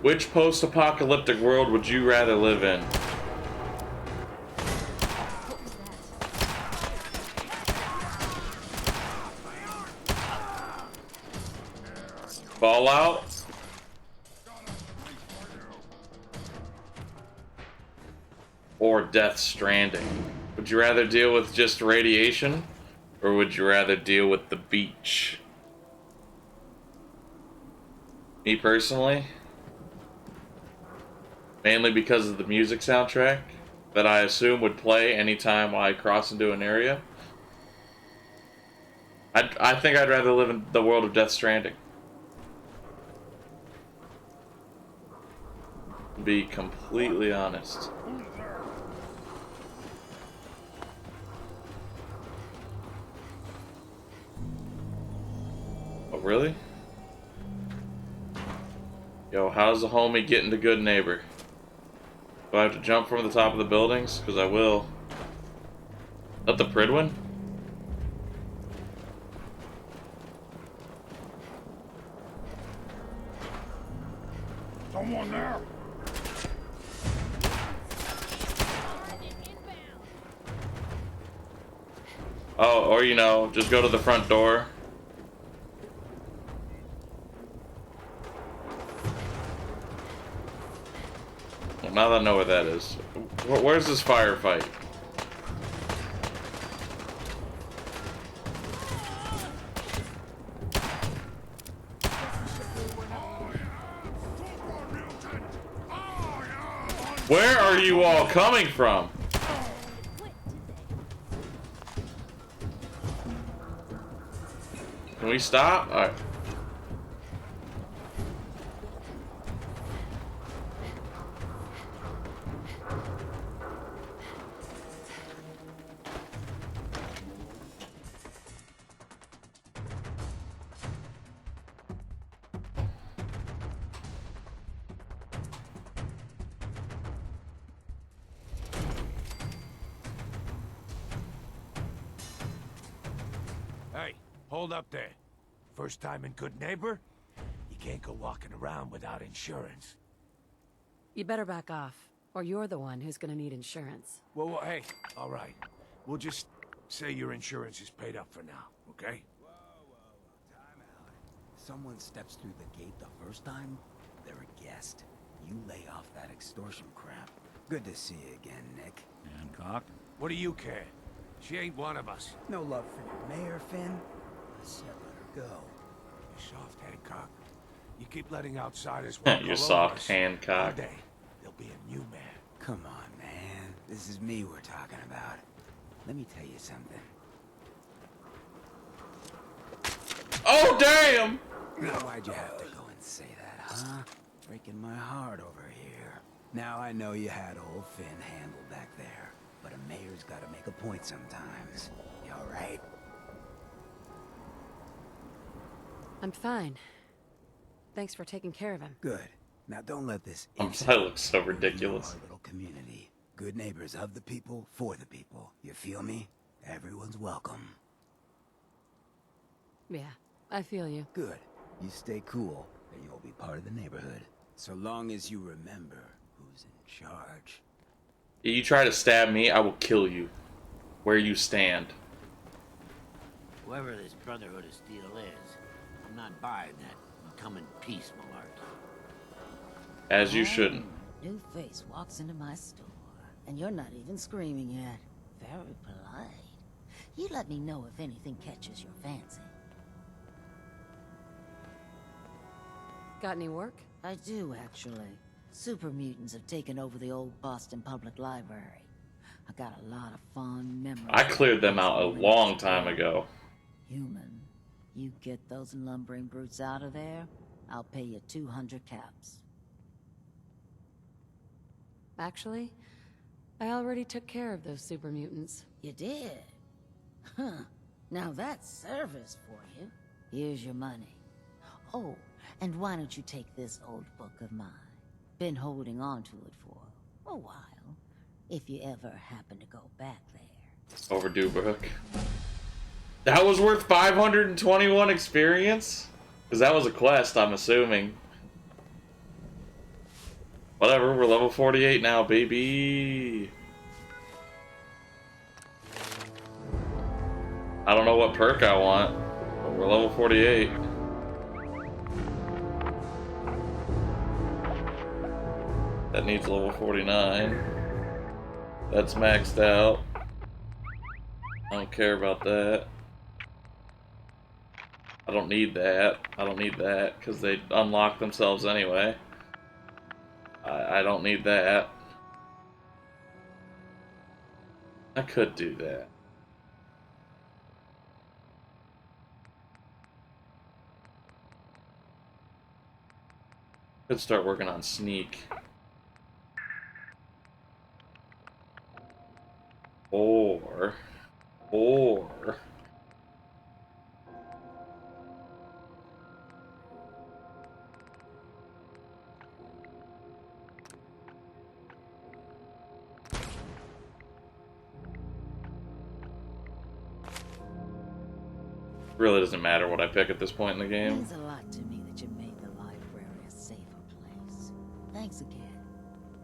Which post-apocalyptic world would you rather live in? Fallout? Or Death Stranding? Would you rather deal with just radiation? Or would you rather deal with the beach? Me personally, mainly because of the music soundtrack that I assume would play anytime I cross into an area, I think I'd rather live in the world of Death Stranding. To be completely honest. Oh, really? Yo, how's the homie getting to good neighbor? Do I have to jump from the top of the buildings? Because I will. Is that the Pridwin? Someone there! Oh, or you know, just go to the front door. Well, now that I know where that is. Where's this firefight? Where are you all coming from? Can we stop? Alright. Hey, hold up there. First time in Good Neighbor? You can't go walking around without insurance. You better back off, or you're the one who's gonna need insurance. Well, hey, all right. We'll just say your insurance is paid up for now, okay? Time out. Someone steps through the gate the first time, they're a guest. You lay off that extortion crap. Good to see you again, Nick. Hancock? What do you care? She ain't one of us. No love for your mayor, Finn? I said let her go. You're soft, Hancock. You keep letting outsiders walk You're all soft, over us. Hancock. One day, there'll be a new man. Come on, man. This is me we're talking about. Let me tell you something. Oh, damn! Now, why'd you have to go and say that, huh? Breaking my heart over here. Now I know you had old Finn handled back there, but a mayor's gotta make a point sometimes. You alright? I'm fine. Thanks for taking care of him. Good. Now don't let this That looks so ridiculous. our little community. Good neighbors of the people, for the people. You feel me? Everyone's welcome. Yeah, I feel you. Good. You stay cool, and you'll be part of the neighborhood. So long as you remember who's in charge. If you try to stab me, I will kill you. Where you stand. Whoever this Brotherhood of Steel is, I'm not buying that. You come in peace, malarkey. As you shouldn't. New face walks into my store, and you're not even screaming yet. Very polite. You let me know if anything catches your fancy. Got any work? I do, actually. Super mutants have taken over the old Boston Public Library. I got a lot of fond memories. I cleared them out a long time ago. Human, you get those lumbering brutes out of there, I'll pay you 200 caps. Actually, I already took care of those super mutants. You did? Huh. Now that's service for you. Here's your money. Oh, and why don't you take this old book of mine? Been holding on to it for a while. If you ever happen to go back there. Overdue, Brooke. That was worth 521 experience? Because that was a quest, I'm assuming. Whatever, we're level 48 now, baby. I don't know what perk I want, but we're level 48. That needs level 49. That's maxed out. I don't care about that. I don't need that. I don't need that, because they unlock themselves anyway. I don't need that. I could do that. Could start working on sneak. Or really doesn't matter what I pick at this point in the game. It means a lot to me that you made the library a safer place. Thanks again.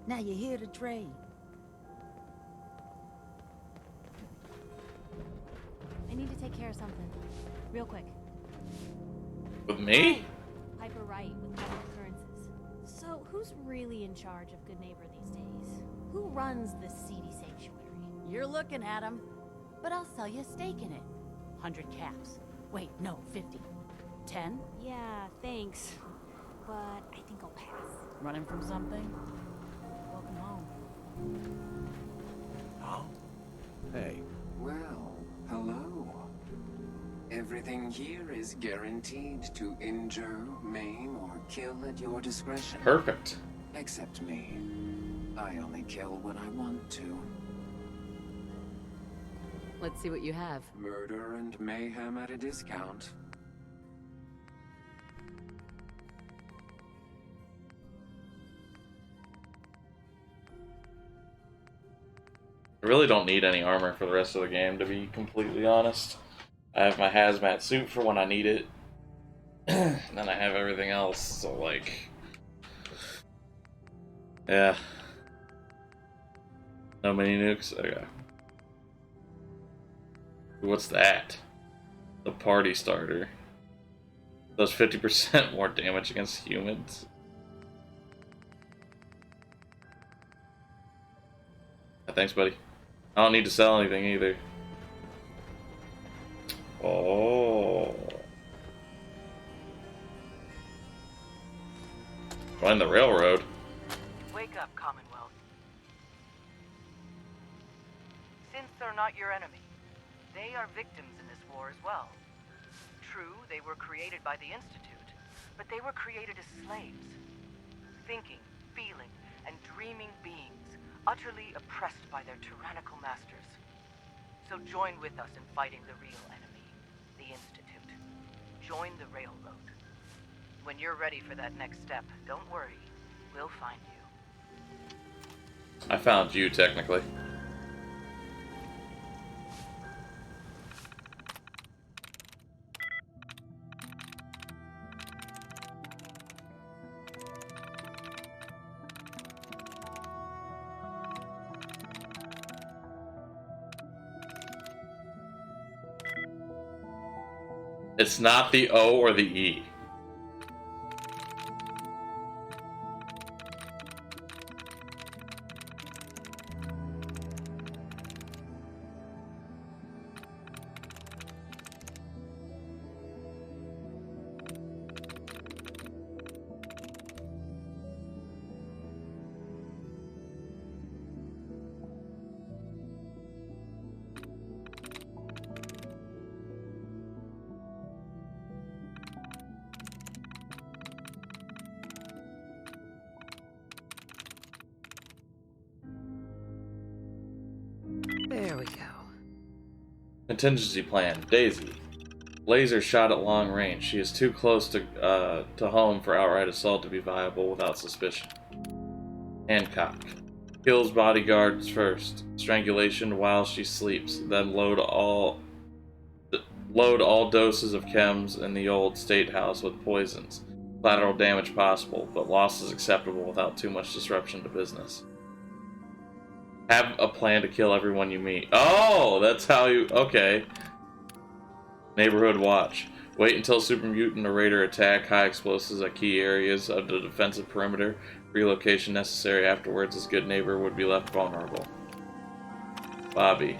Now you're here to trade. I need to take care of something. Real quick. With me? Piper Wright with Public Occurrences. So, who's really in charge of Good Neighbor these days? Who runs this seedy sanctuary? You're looking at him, but I'll sell you a stake in it. 100 caps. Wait, no, 50. 10? Yeah, thanks. But I think I'll pass. Running from something? Welcome home. Huh? Hey. Well, hello. Everything here is guaranteed to injure, maim, or kill at your discretion. Perfect. Except me. I only kill when I want to. Let's see what you have. Murder and mayhem at a discount. I really don't need any armor for the rest of the game, to be completely honest. I have my hazmat suit for when I need it. And then I have everything else, so like... yeah. No mini nukes? Okay. What's that? The party starter. Does 50% more damage against humans. Thanks, buddy. I don't need to sell anything either. Oh. Join the railroad. Wake up, Commonwealth. Synths are not your enemy. They are victims in this war as well. True, they were created by the Institute, but they were created as slaves. Thinking, feeling, and dreaming beings, utterly oppressed by their tyrannical masters. So join with us in fighting the real enemy, the Institute. Join the railroad. When you're ready for that next step, don't worry, we'll find you. I found you, technically. It's not the O or the E. There we go. Contingency plan. Daisy. Laser shot at long range. She is too close to home for outright assault to be viable without suspicion. Hancock. Kills bodyguards first. Strangulation while she sleeps. Then load all doses of chems in the old state house with poisons. Collateral damage possible, but loss is acceptable without too much disruption to business. Have a plan to kill everyone you meet. Oh, that's how you... Okay. Neighborhood watch. Wait until Super Mutant or Raider attack. High explosives at key areas of the defensive perimeter. Relocation necessary afterwards, as good neighbor would be left vulnerable. Bobby.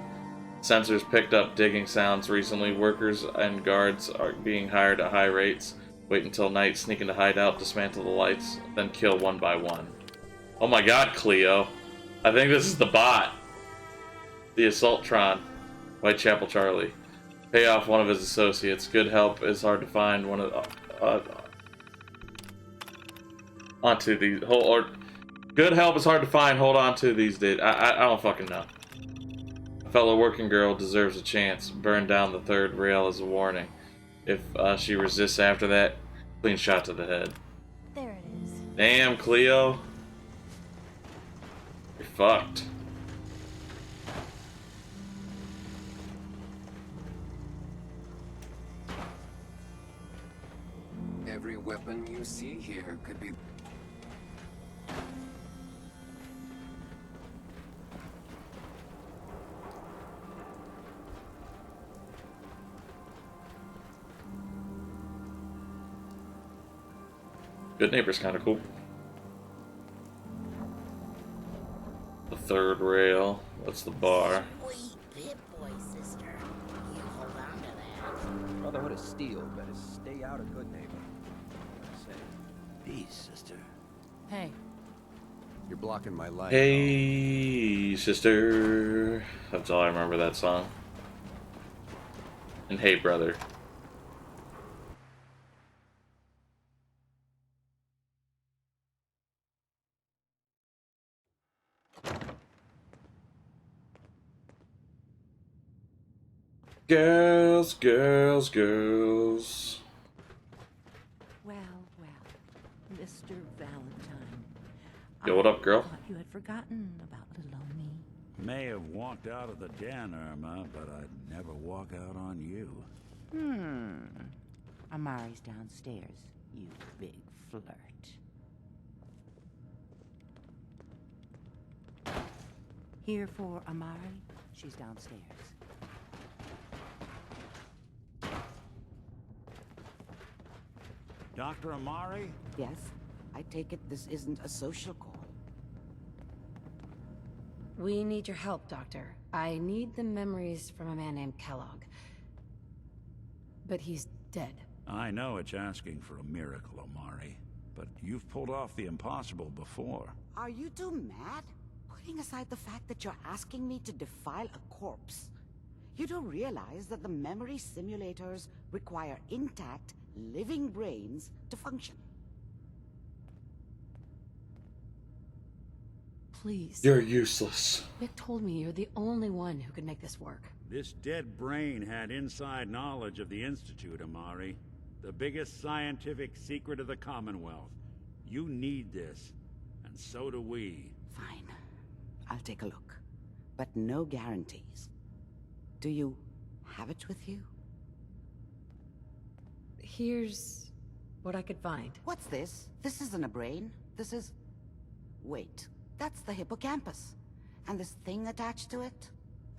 Sensors picked up digging sounds recently. Workers and guards are being hired at high rates. Wait until night, sneak into hideout, dismantle the lights, then kill one by one. Oh my god, Cleo. I think this is the bot. The Assaultron. Whitechapel Charlie. Pay off one of his associates. Good help is hard to find. One of onto the whole or good help is hard to find. Hold on to these days. I don't fucking know. A fellow working girl deserves a chance. Burn down the third rail as a warning. If she resists after that, clean shot to the head. There it is. Damn, Cleo. You're fucked. Every weapon you see here could be... Good neighbor's kind of cool. The third rail. That's the bar. Sweet Pip-Boy, sister. You hold on to that. Brotherhood of Steel better stay out of Good Neighbor. Say, Peace, sister. Hey. You're blocking my light. Hey, sister. That's all I remember that song. And hey, brother. Girls, girls, girls. Well, well, Mr. Valentine. Yo, what up, girl? I thought you had forgotten about little old me. May have walked out of the den, Irma, but I'd never walk out on you. Amari's downstairs, you big flirt. Here for Amari? She's downstairs. Dr. Amari? Yes, I take it this isn't a social call. We need your help, Doctor. I need the memories from a man named Kellogg. But he's dead. I know it's asking for a miracle, Amari, but you've pulled off the impossible before. Are you two mad? Putting aside the fact that you're asking me to defile a corpse, you do realize that the memory simulators require intact, living brains to function. Please. You're useless. Vic told me you're the only one who could make this work. This dead brain had inside knowledge of the Institute, Amari. The biggest scientific secret of the Commonwealth. You need this, and so do we. Fine. I'll take a look. But no guarantees. Do you have it with you? Here's what I could find. What's this? This isn't a brain. This is... Wait. That's the hippocampus. And this thing attached to it?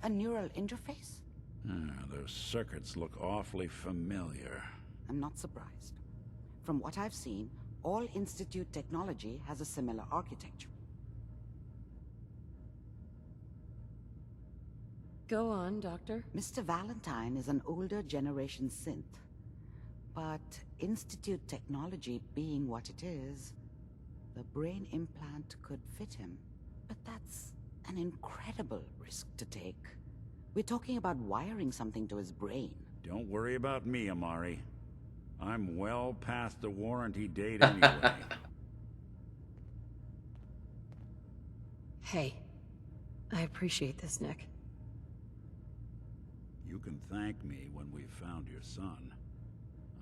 A neural interface? Those circuits look awfully familiar. I'm not surprised. From what I've seen, all Institute technology has a similar architecture. Go on, Doctor. Mr. Valentine is an older generation synth. But Institute technology being what it is, the brain implant could fit him. But that's an incredible risk to take. We're talking about wiring something to his brain. Don't worry about me, Amari. I'm well past the warranty date anyway. Hey, I appreciate this, Nick. You can thank me when we've found your son.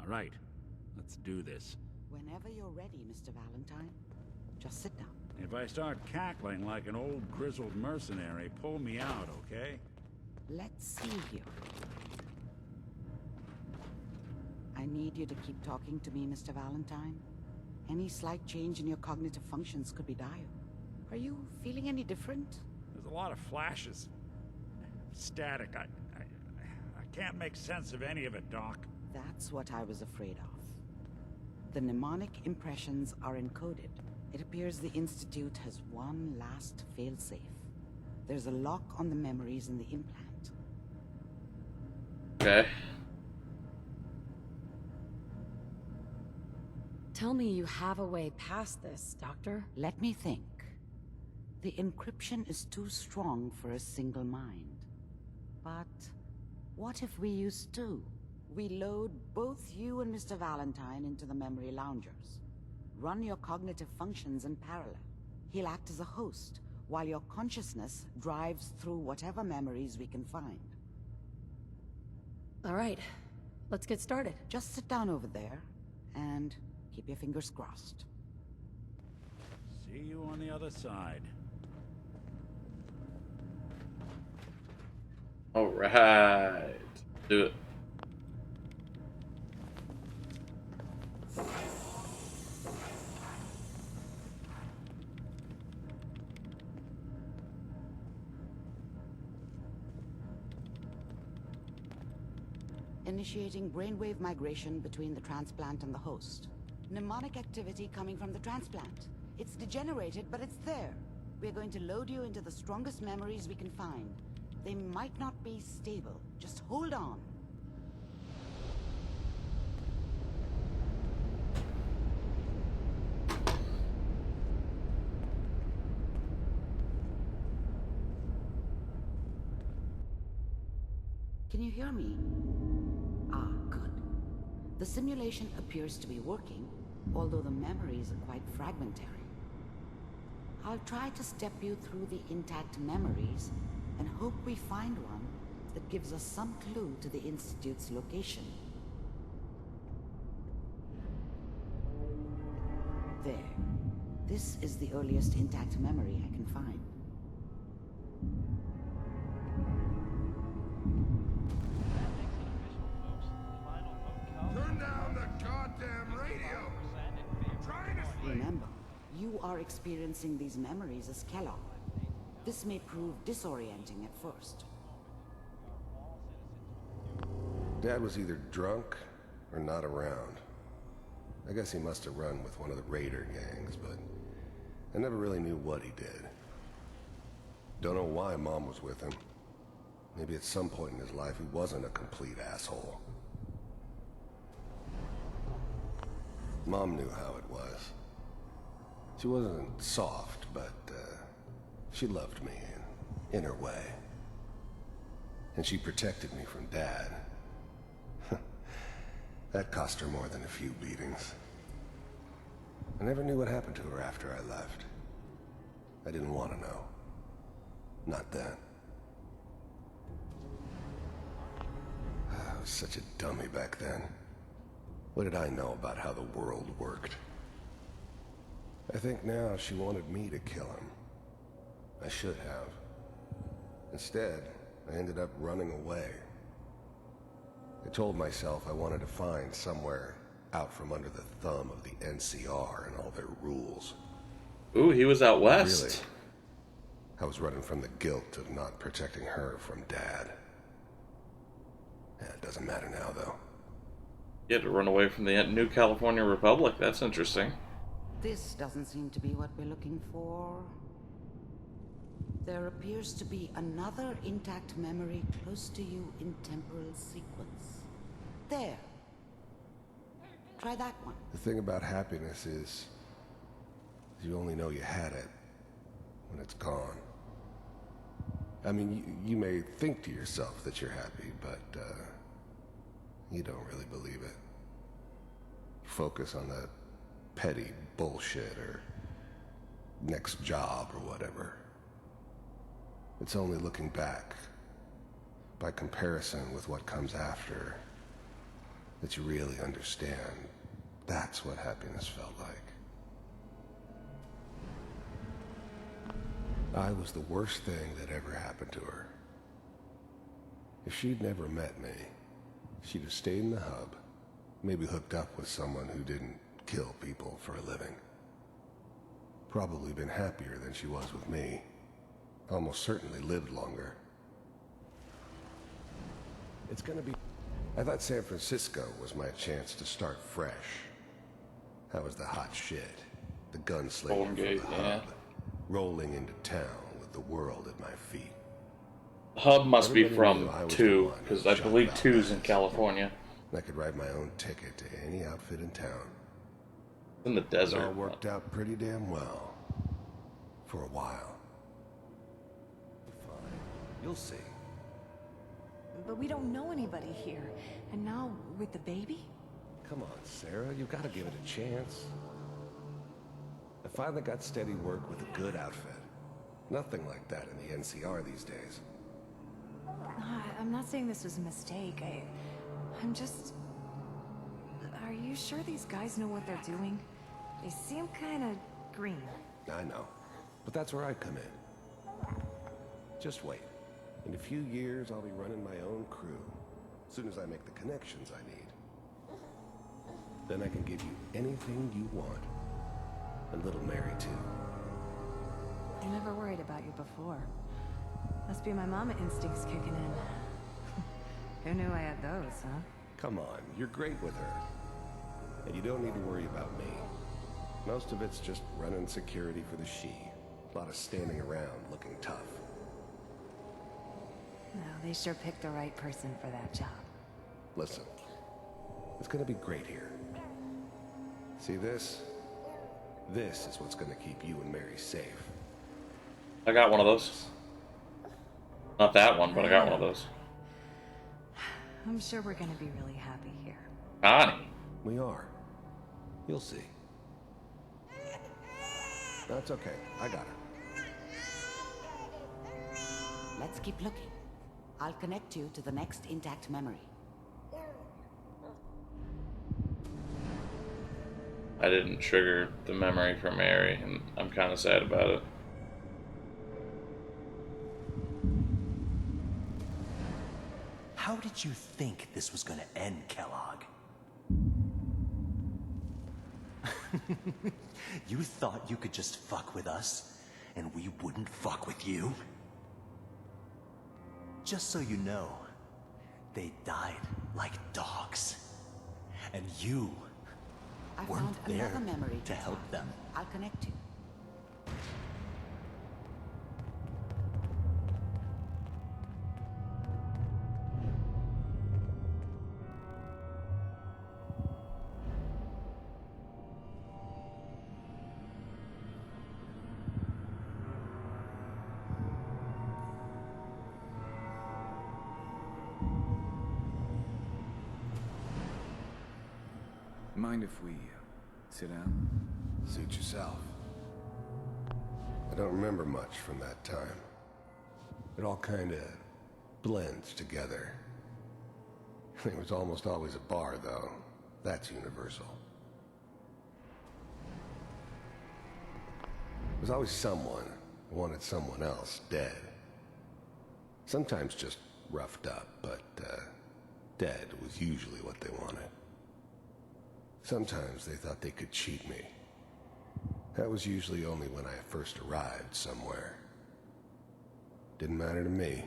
All right, let's do this. Whenever you're ready, Mr. Valentine. Just sit down. If I start cackling like an old grizzled mercenary, pull me out, okay? Let's see here. I need you to keep talking to me, Mr. Valentine. Any slight change in your cognitive functions could be dire. Are you feeling any different? There's a lot of flashes. Static. I can't make sense of any of it, Doc. That's what I was afraid of. The mnemonic impressions are encoded. It appears the Institute has one last failsafe. There's a lock on the memories in the implant. Okay. Tell me you have a way past this, Doctor. Let me think. The encryption is too strong for a single mind. But what if we use two? We load both you and Mr. Valentine into the memory loungers. Run your cognitive functions in parallel. He'll act as a host, while your consciousness drives through whatever memories we can find. All right, let's get started. Just sit down over there, and keep your fingers crossed. See you on the other side. All right, do it. Initiating brainwave migration between the transplant and the host. Mnemonic activity coming from the transplant. It's degenerated, but it's there. We're going to load you into the strongest memories we can find. They might not be stable. Just hold on. Can you hear me? Ah, good. The simulation appears to be working, although the memories are quite fragmentary. I'll try to step you through the intact memories and hope we find one that gives us some clue to the Institute's location. There. This is the earliest intact memory I can find. Turn down the goddamn radio! I'm trying to sleep! Remember, you are experiencing these memories as Kellogg. This may prove disorienting at first. Dad was either drunk or not around. I guess he must have run with one of the raider gangs, but I never really knew what he did. Don't know why Mom was with him. Maybe at some point in his life he wasn't a complete asshole. Mom knew how it was. She wasn't soft, but she loved me in her way. And she protected me from Dad. That cost her more than a few beatings. I never knew what happened to her after I left. I didn't want to know. Not then. I was such a dummy back then. What did I know about how the world worked? I think now she wanted me to kill him. I should have. Instead, I ended up running away. I told myself I wanted to find somewhere out from under the thumb of the NCR and all their rules. Ooh, he was out west. Really, I was running from the guilt of not protecting her from Dad. Yeah, it doesn't matter now, though. You had to run away from the New California Republic. That's interesting. This doesn't seem to be what we're looking for. There appears to be another intact memory close to you in temporal sequence. There. Try that one. The thing about happiness is you only know you had it when it's gone. I mean, you may think to yourself that you're happy, but you don't really believe it. You focus on that petty bullshit or next job or whatever. It's only looking back, by comparison with what comes after, that you really understand. That's what happiness felt like. I was the worst thing that ever happened to her. If she'd never met me, she'd have stayed in the hub, maybe hooked up with someone who didn't kill people for a living. Probably been happier than she was with me. Almost certainly lived longer. It's gonna be... I thought San Francisco was my chance to start fresh. That was the hot shit. The gunslinger Golden Gate, from the hub. Rolling into town with the world at my feet. The hub must be Everybody knew from I was 2, the one who because I shot believe 2's in Valdez. California. I could write my own ticket to any outfit in town. In the desert. It all worked out pretty damn well. For a while. Fine. You'll see. But we don't know anybody here. And now, with the baby? Come on, Sarah. You've got to give it a chance. I finally got steady work with a good outfit. Nothing like that in the NCR these days. I'm not saying this was a mistake. I'm just... Are you sure these guys know what they're doing? They seem kind of green. I know. But that's where I come in. Just wait. In a few years, I'll be running my own crew. As soon as I make the connections I need. Then I can give you anything you want. And little Mary, too. I never worried about you before. Must be my mama instincts kicking in. Who knew I had those, huh? Come on, you're great with her. And you don't need to worry about me. Most of it's just running security for the she. A lot of standing around looking tough. No, they sure picked the right person for that job. Listen, it's gonna be great here. See this? This is what's gonna keep you and Mary safe. I got one of those. Not that one, but I got one of those. I'm sure we're gonna be really happy here. Connie. We are. You'll see. No, it's okay. I got her. Let's keep looking. I'll connect you to the next intact memory. I didn't trigger the memory for Mary, and I'm kind of sad about it. How did you think this was gonna end, Kellogg? You thought you could just fuck with us, and we wouldn't fuck with you? Just so you know, they died like dogs. And you I weren't found there another memory to help them. I'll connect you. Mind if we sit down? Suit yourself. I don't remember much from that time. It all kinda blends together. It was almost always a bar, though. That's universal. There's always someone who wanted someone else dead. Sometimes just roughed up, but dead was usually what they wanted. Sometimes they thought they could cheat me. That was usually only when I first arrived somewhere. Didn't matter to me.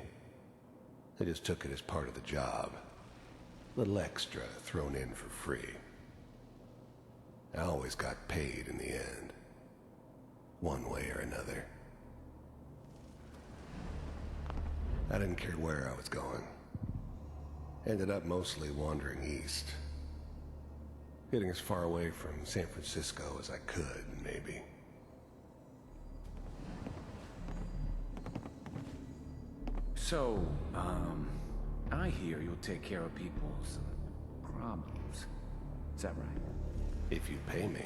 They just took it as part of the job. A little extra thrown in for free. I always got paid in the end. One way or another. I didn't care where I was going. Ended up mostly wandering east. Getting as far away from San Francisco as I could, maybe. So, I hear you'll take care of people's problems. Is that right? If you pay me.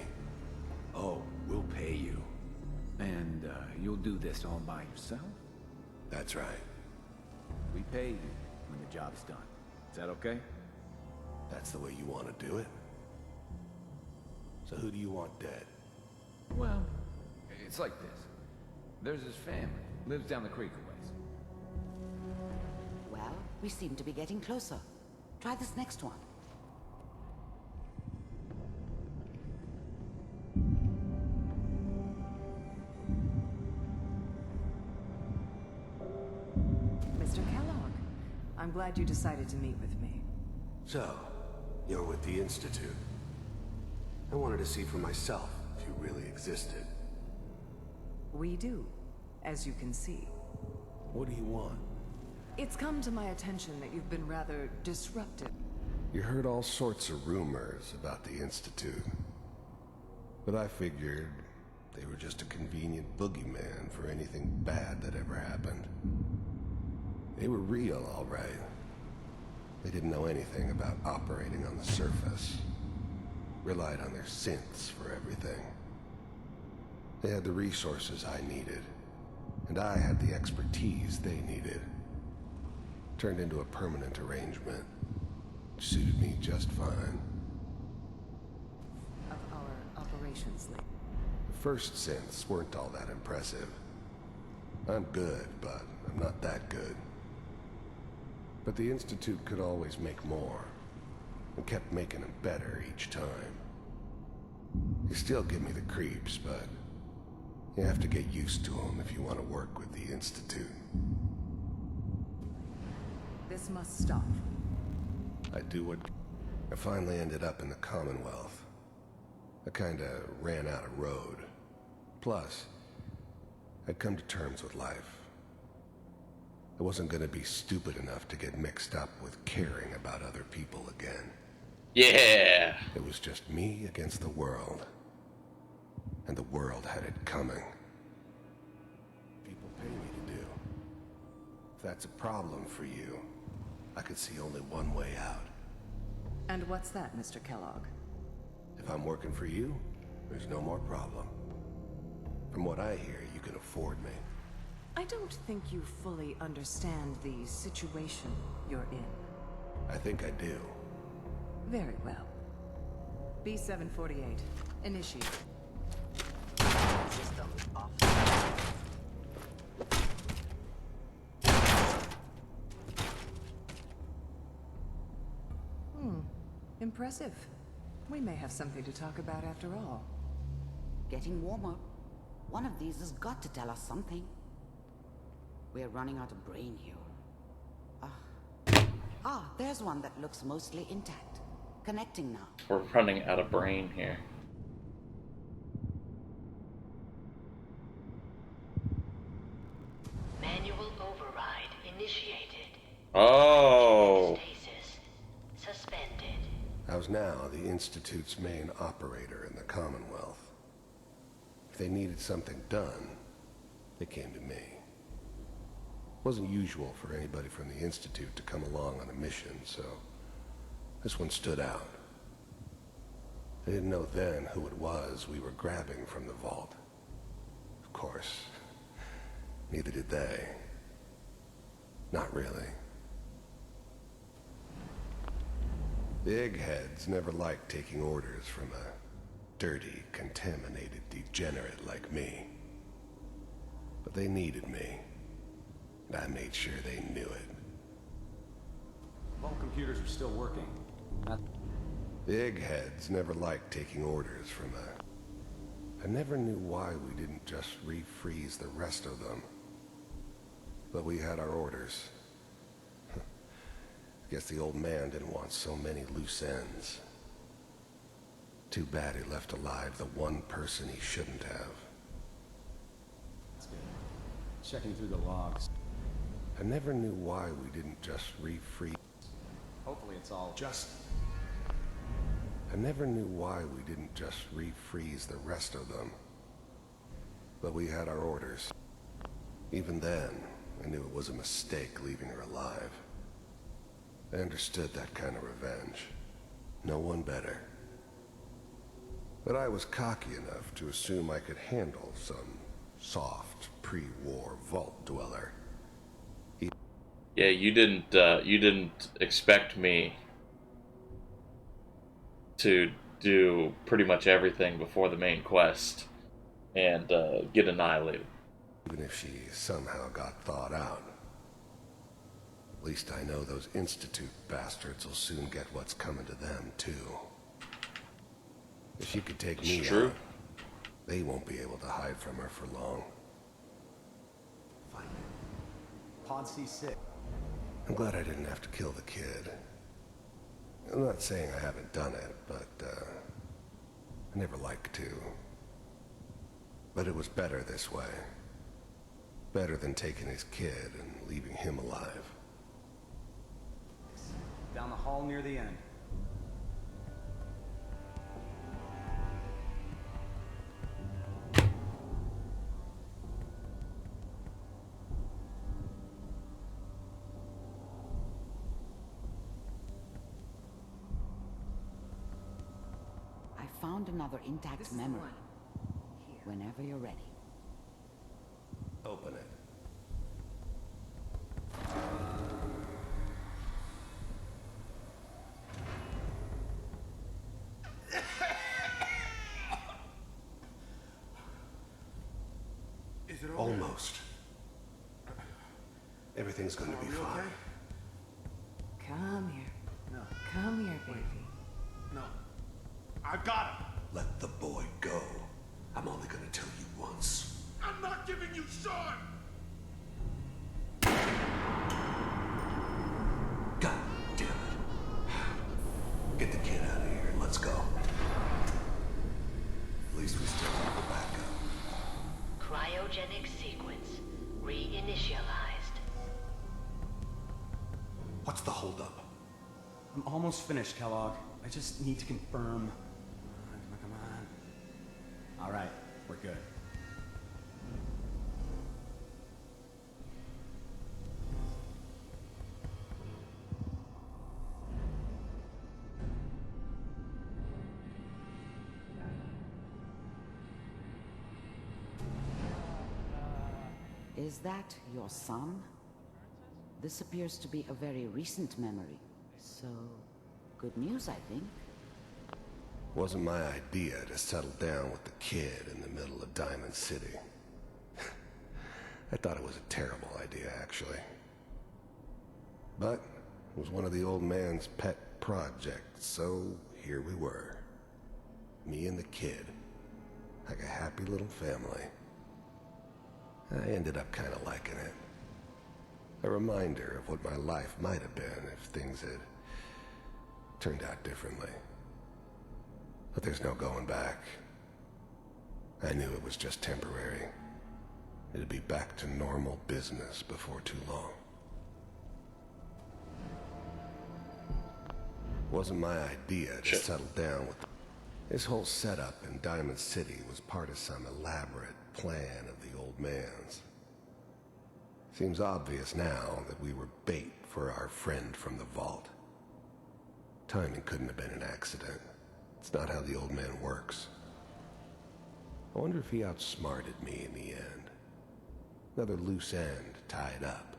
Oh, we'll pay you. And, you'll do this all by yourself? That's right. We pay you when the job's done. Is that okay? That's the way you want to do it? So who do you want dead? Well, it's like this. There's his family. Lives down the creek a ways. Well, we seem to be getting closer. Try this next one. I'm glad you decided to meet with me. So, you're with the Institute. I wanted to see for myself if you really existed. We do, as you can see. What do you want? It's come to my attention that you've been rather disruptive. You heard all sorts of rumors about the Institute. But I figured they were just a convenient boogeyman for anything bad that ever happened. They were real, all right. They didn't know anything about operating on the surface. Relied on their synths for everything. They had the resources I needed, and I had the expertise they needed. Turned into a permanent arrangement. Suited me just fine. Of our operations lead. The first synths weren't all that impressive. I'm good, but I'm not that good. But the Institute could always make more, and kept making them better each time. They still give me the creeps, but you have to get used to them if you want to work with the Institute. This must stop. I do what... I finally ended up in the Commonwealth. I kinda ran out of road. Plus, I'd come to terms with life. I wasn't gonna be stupid enough to get mixed up with caring about other people again. Yeah! It was just me against the world. And the world had it coming. People pay me to do. If that's a problem for you, I could see only one way out. And what's that, Mr. Kellogg? If I'm working for you, there's no more problem. From what I hear, you can afford me. I don't think you fully understand the situation you're in. I think I do. Very well. B-748, initiate. System off. Impressive. We may have something to talk about after all. Getting warmer. One of these has got to tell us something. We're running out of brain here. There's one that looks mostly intact. Connecting now. We're running out of brain here. Manual override initiated. Oh! Stasis suspended. I was now the Institute's main operator in the Commonwealth. If they needed something done, they came to me. It wasn't usual for anybody from the Institute to come along on a mission, so this one stood out. I didn't know then who it was we were grabbing from the vault. Of course, neither did they. Not really. The eggheads never liked taking orders from a dirty, contaminated degenerate like me. But they needed me, and I made sure they knew it. All computers are still working. The eggheads never liked taking orders from a... I never knew why we didn't just refreeze the rest of them. But we had our orders. Guess the old man didn't want so many loose ends. Too bad he left alive the one person he shouldn't have. That's good. Checking through the logs. I never knew why we didn't just refreeze. Hopefully it's all I never knew why we didn't just refreeze the rest of them. But we had our orders. Even then, I knew it was a mistake leaving her alive. I understood that kind of revenge. No one better. But I was cocky enough to assume I could handle some soft, pre-war vault dweller. Yeah, you didn't expect me to do pretty much everything before the main quest and get annihilated. Even if she somehow got thawed out. At least I know those Institute bastards will soon get what's coming to them, too. If she could take me out, they won't be able to hide from her for long. Fine. Pod C6. I'm glad I didn't have to kill the kid. I'm not saying I haven't done it, but, I never like to. But it was better this way. Better than taking his kid and leaving him alive. Down the hall near the end. I found another intact memory. Whenever you're ready. Open it. Is it over? Almost. Everything's gonna be fine. Okay? Come here. No. Come here, baby. No. I got him. Let the boy go. I'm only gonna tell you once. I'm not giving you Sean. God damn it. Get the kid out of here and let's go. At least we still have a backup. Cryogenic sequence reinitialized. What's the holdup? I'm almost finished, Kellogg. I just need to confirm. Come on. All right, we're good. Is that your son? This appears to be a very recent memory. So, good news, I think. Wasn't my idea to settle down with the kid in the middle of Diamond City. I thought it was a terrible idea, actually. But it was one of the old man's pet projects, so here we were. Me and the kid. Like a happy little family. I ended up kind of liking it. A reminder of what my life might have been if things had turned out differently. But there's no going back. I knew it was just temporary. It'd be back to normal business before too long. It wasn't my idea to settle down with... This whole setup in Diamond City was part of some elaborate plan of the old man's. Seems obvious now that we were bait for our friend from the vault. Timing couldn't have been an accident. It's not how the old man works. I wonder if he outsmarted me in the end. Another loose end tied up.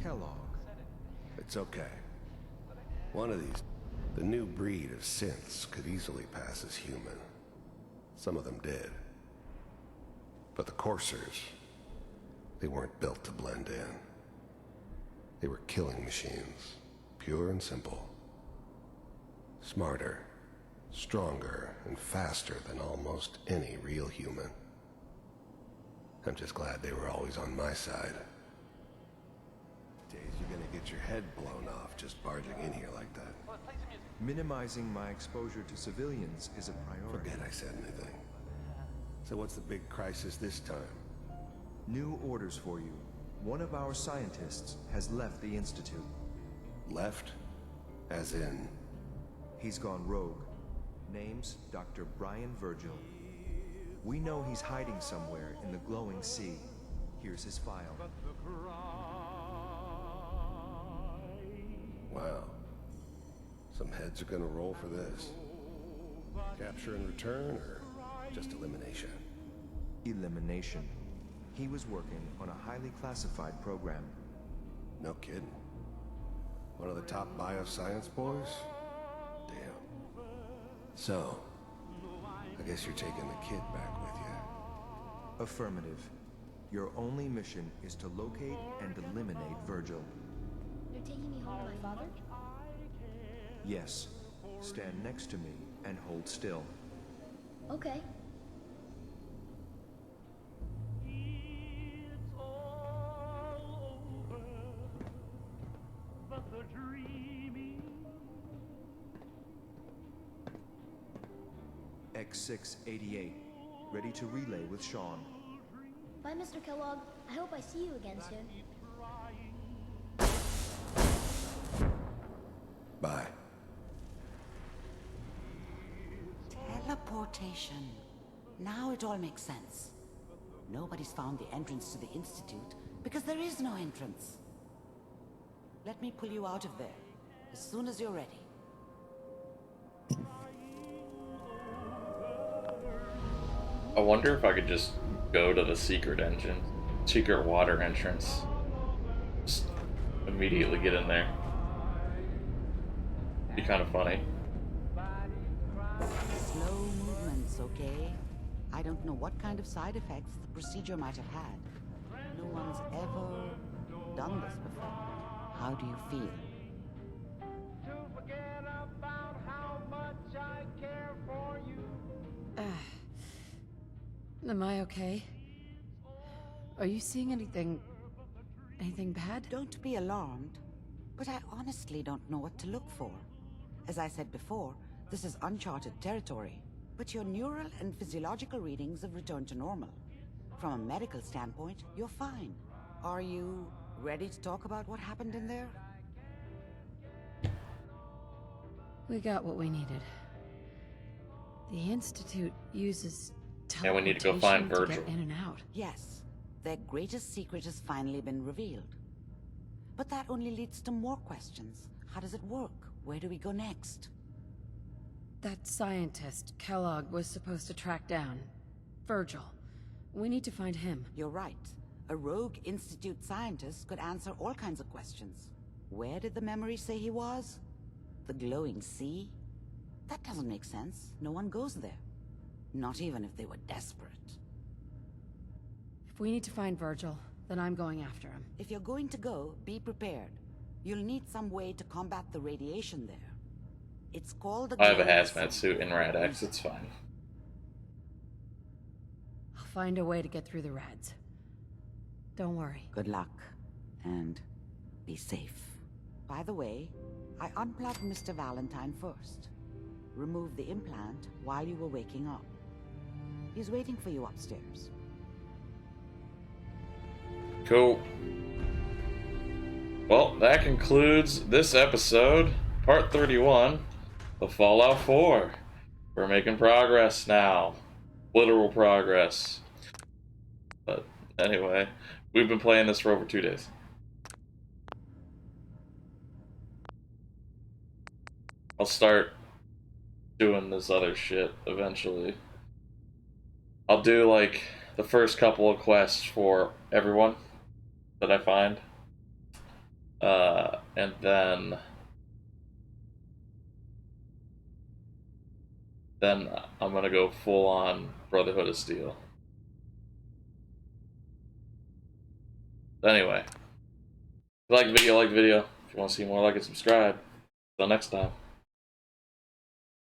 Kellogg. It's okay. One of these, the new breed of synths could easily pass as human. Some of them did. But the coursers, they weren't built to blend in. They were killing machines, pure and simple. Smarter, stronger, and faster than almost any real human. I'm just glad they were always on my side. Days you're gonna get your head blown off just barging in here like that. Minimizing my exposure to civilians is a priority. Forget I said anything. So what's the big crisis this time? New orders for you. One of our scientists has left the Institute. Left? As in? He's gone rogue. Name's Dr. Brian Virgil. We know he's hiding somewhere in the glowing sea. Here's his file. Wow. Some heads are gonna roll for this. Capture and return, or just elimination? Elimination. He was working on a highly classified program. No kidding. One of the top bioscience boys? Damn. So, I guess you're taking the kid back with you. Affirmative. Your only mission is to locate and eliminate Virgil. taking me home to my father? Yes. Stand next to me and hold still. Okay. X688, ready to relay with Sean. Bye, Mr. Kellogg. I hope I see you again soon. Bye. Teleportation. Now it all makes sense. Nobody's found the entrance to the Institute because there is no entrance. Let me pull you out of there as soon as you're ready. I wonder if I could just go to the secret water entrance. Just immediately get in there. Be kind of funny. Slow movements, okay? I don't know what kind of side effects the procedure might have had. No one's ever done this before. How do you feel? Am I okay? Are you seeing anything bad? Don't be alarmed, but I honestly don't know what to look for. As I said before, this is uncharted territory, but your neural and physiological readings have returned to normal. From a medical standpoint, you're fine. Are you ready to talk about what happened in there? We got what we needed. The Institute uses And we need to go find teleportation to Virgil. get in and out. Yes, their greatest secret has finally been revealed. But that only leads to more questions. How does it work? Where do we go next? That scientist, Kellogg, was supposed to track down Virgil. We need to find him. You're right. A rogue Institute scientist could answer all kinds of questions. Where did the memory say he was? The glowing sea? That doesn't make sense. No one goes there. Not even if they were desperate. If we need to find Virgil, then I'm going after him. If you're going to go, be prepared. You'll need some way to combat the radiation there. It's called the I have a glowing hazmat sea. suit in Rad X, it's fine. I'll find a way to get through the rads. Don't worry. Good luck. And be safe. By the way, I unplugged Mr. Valentine first. Removed the implant while you were waking up. He's waiting for you upstairs. Cool. Well, that concludes this episode, part 31 of Fallout 4. We're making progress now. Literal progress. But anyway, we've been playing this for over 2 days. I'll start doing this other shit eventually. I'll do like the first couple of quests for everyone that I find. And then I'm gonna go full on Brotherhood of Steel. Anyway, if you like the video, like the video. If you want to see more, like and subscribe. Until next time.